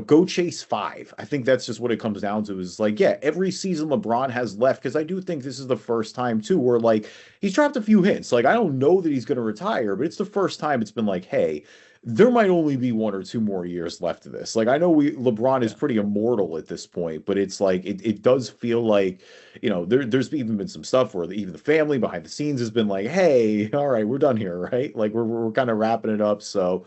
Speaker 1: go chase five. I think that's just what it comes down to is like yeah, every season LeBron has left because I do think this is the first time too where like he's dropped a few hints. Like I don't know that he's going to retire, but it's the first time it's been like hey, there might only be 1 or 2 more years left of this. Like I know LeBron is
Speaker 2: Yeah.
Speaker 1: pretty immortal at this point, but it's like it does feel like, there's even been some stuff where even the family behind the scenes has been like, hey, all right, we're done here, right? Like we're kind of wrapping it up. So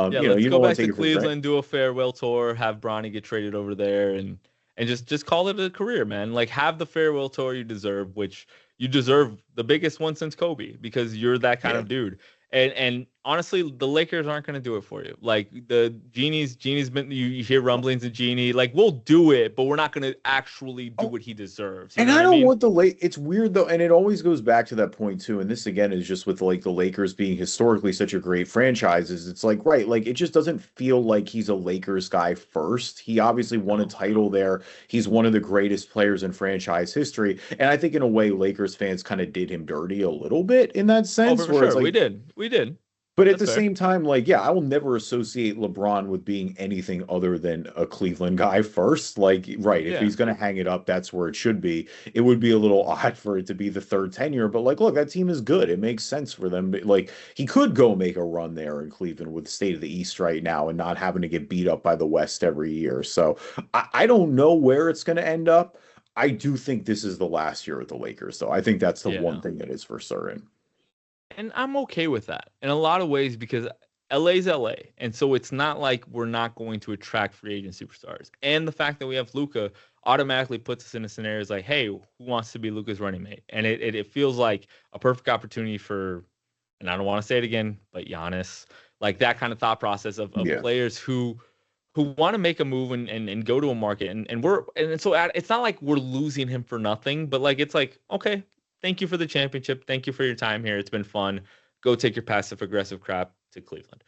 Speaker 2: Yeah, let's
Speaker 1: you
Speaker 2: go
Speaker 1: don't want
Speaker 2: back
Speaker 1: to
Speaker 2: to
Speaker 1: take it for granted.
Speaker 2: Cleveland, do a farewell tour, have Bronny get traded over there, and just call it a career, man. Like have the farewell tour you deserve, which you deserve the biggest one since Kobe because you're that kind
Speaker 1: Yeah.
Speaker 2: of dude. And honestly, the Lakers aren't going to do it for you. Like the Genie's been you hear rumblings of Genie. Like we'll do it, but we're not going to actually do
Speaker 1: Oh,
Speaker 2: what he deserves. You
Speaker 1: and
Speaker 2: know
Speaker 1: I
Speaker 2: what I
Speaker 1: don't
Speaker 2: mean?
Speaker 1: want it's weird though, and it always goes back to that point too. And this again is just with like the Lakers being historically such a great franchise. Is it's like right, like it just doesn't feel like he's a Lakers guy first. He obviously won a
Speaker 2: No.
Speaker 1: title there. He's one of the greatest players in franchise history. And I think in a way, Lakers fans kind of did him dirty a little bit in that
Speaker 2: Oh,
Speaker 1: sense,
Speaker 2: for
Speaker 1: where it's
Speaker 2: sure. We
Speaker 1: like
Speaker 2: did. We did.
Speaker 1: but at
Speaker 2: That's
Speaker 1: the
Speaker 2: fair.
Speaker 1: same time, like, yeah, I will never associate LeBron with being anything other than a Cleveland guy first. Like, right, if
Speaker 2: Yeah.
Speaker 1: he's going to hang it up, that's where it should be. It would be a little odd for it to be the third tenure, but like, look, that team is good. It makes sense for them. Like, he could go make a run there in Cleveland with the state of the East right now and not having to get beat up by the West every year. So I don't know where it's going to end up. I do think this is the last year with the Lakers, though. I think that's the one
Speaker 2: Yeah.
Speaker 1: thing that is for certain.
Speaker 2: And I'm okay with that in a lot of ways because LA's LA. And so it's not like we're not going to attract free agent superstars. And the fact that we have Luka automatically puts us in a scenario like, hey, who wants to be Luka's running mate? And it feels like a perfect opportunity for, and I don't want to say it again, but Giannis, like that kind of thought process of
Speaker 1: Yeah.
Speaker 2: players who want to make a move and go to a market it's not like we're losing him for nothing, but like it's like okay, thank you for the championship, thank you for your time here, it's been fun, go take your passive aggressive crap to Cleveland.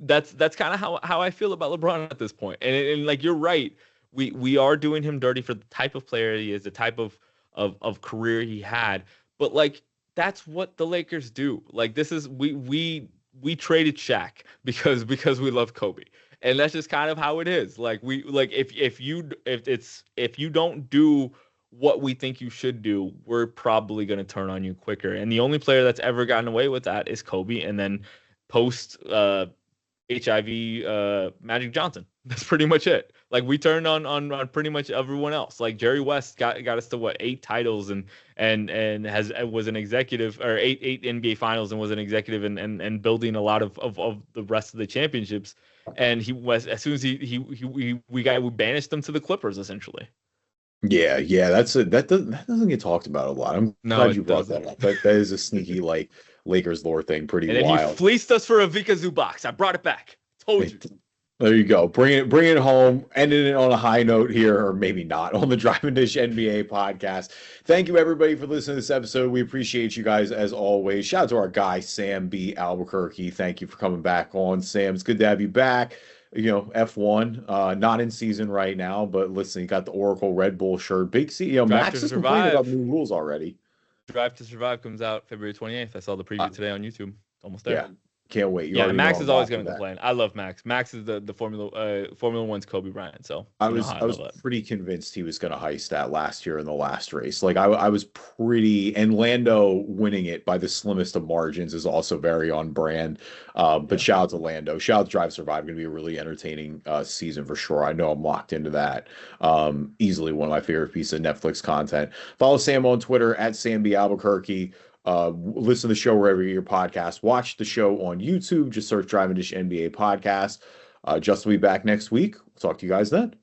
Speaker 2: That's kind of how I feel about LeBron at this point, and like you're right, we are doing him dirty for the type of player he is, the type of career he had, but like that's what the Lakers do. Like this is we traded Shaq because we love Kobe, and that's just kind of how it is. Like if you don't do what we think you should do, we're probably going to turn on you quicker. And the only player that's ever gotten away with that is Kobe, and then post HIV Magic Johnson. That's pretty much it. Like we turned on pretty much everyone else. Like Jerry West got us to what 8 titles and was an executive, or eight NBA finals, and was an executive and building a lot of the rest of the championships. And he was, as soon as we banished him to the Clippers essentially.
Speaker 1: Yeah, that doesn't get talked about a lot. I'm
Speaker 2: No,
Speaker 1: glad you
Speaker 2: it
Speaker 1: brought that
Speaker 2: doesn't.
Speaker 1: up. That is a sneaky like Lakers lore thing, pretty
Speaker 2: And then he
Speaker 1: wild.
Speaker 2: fleeced us for a Vika Zubac. I brought it back. Told you.
Speaker 1: There you go. Bring it home. Ending it on a high note here, or maybe not, on the Drive and Dish NBA podcast. Thank you everybody for listening to this episode. We appreciate you guys as always. Shout out to our guy Sam B. Albuquerque. Thank you for coming back on, Sam. It's good to have you back. F1, not in season right now, but listen, you got the Oracle Red Bull shirt. Big C.
Speaker 2: Drive
Speaker 1: Max
Speaker 2: to
Speaker 1: is complaining about
Speaker 2: Survive.
Speaker 1: new rules already.
Speaker 2: Drive to Survive comes out February 28th. I saw the
Speaker 1: Uh,
Speaker 2: preview today on YouTube. Almost
Speaker 1: yeah,
Speaker 2: there.
Speaker 1: Can't wait. You
Speaker 2: Yeah,
Speaker 1: already know
Speaker 2: Max
Speaker 1: I'm
Speaker 2: is always
Speaker 1: locked
Speaker 2: going
Speaker 1: in
Speaker 2: to
Speaker 1: that.
Speaker 2: complain. I love Max. Max is the Formula One's Kobe Bryant. So
Speaker 1: I
Speaker 2: you know
Speaker 1: was
Speaker 2: how I
Speaker 1: I was
Speaker 2: love it.
Speaker 1: pretty convinced he was going to heist that last year in the last race. Like I was pretty, and Lando winning it by the slimmest of margins is also very on brand. But
Speaker 2: Yeah.
Speaker 1: shout out to Lando. Shout out to Drive Survive. Going to be a really entertaining season for sure. I know I'm locked into that. Easily one of my favorite pieces of Netflix content. Follow Sam on Twitter at Sam B Albuquerque. Listen to the show wherever you get your podcast. Watch the show on YouTube. Just search Driving Dish NBA podcast. Justin will be back next week. Talk to you guys then.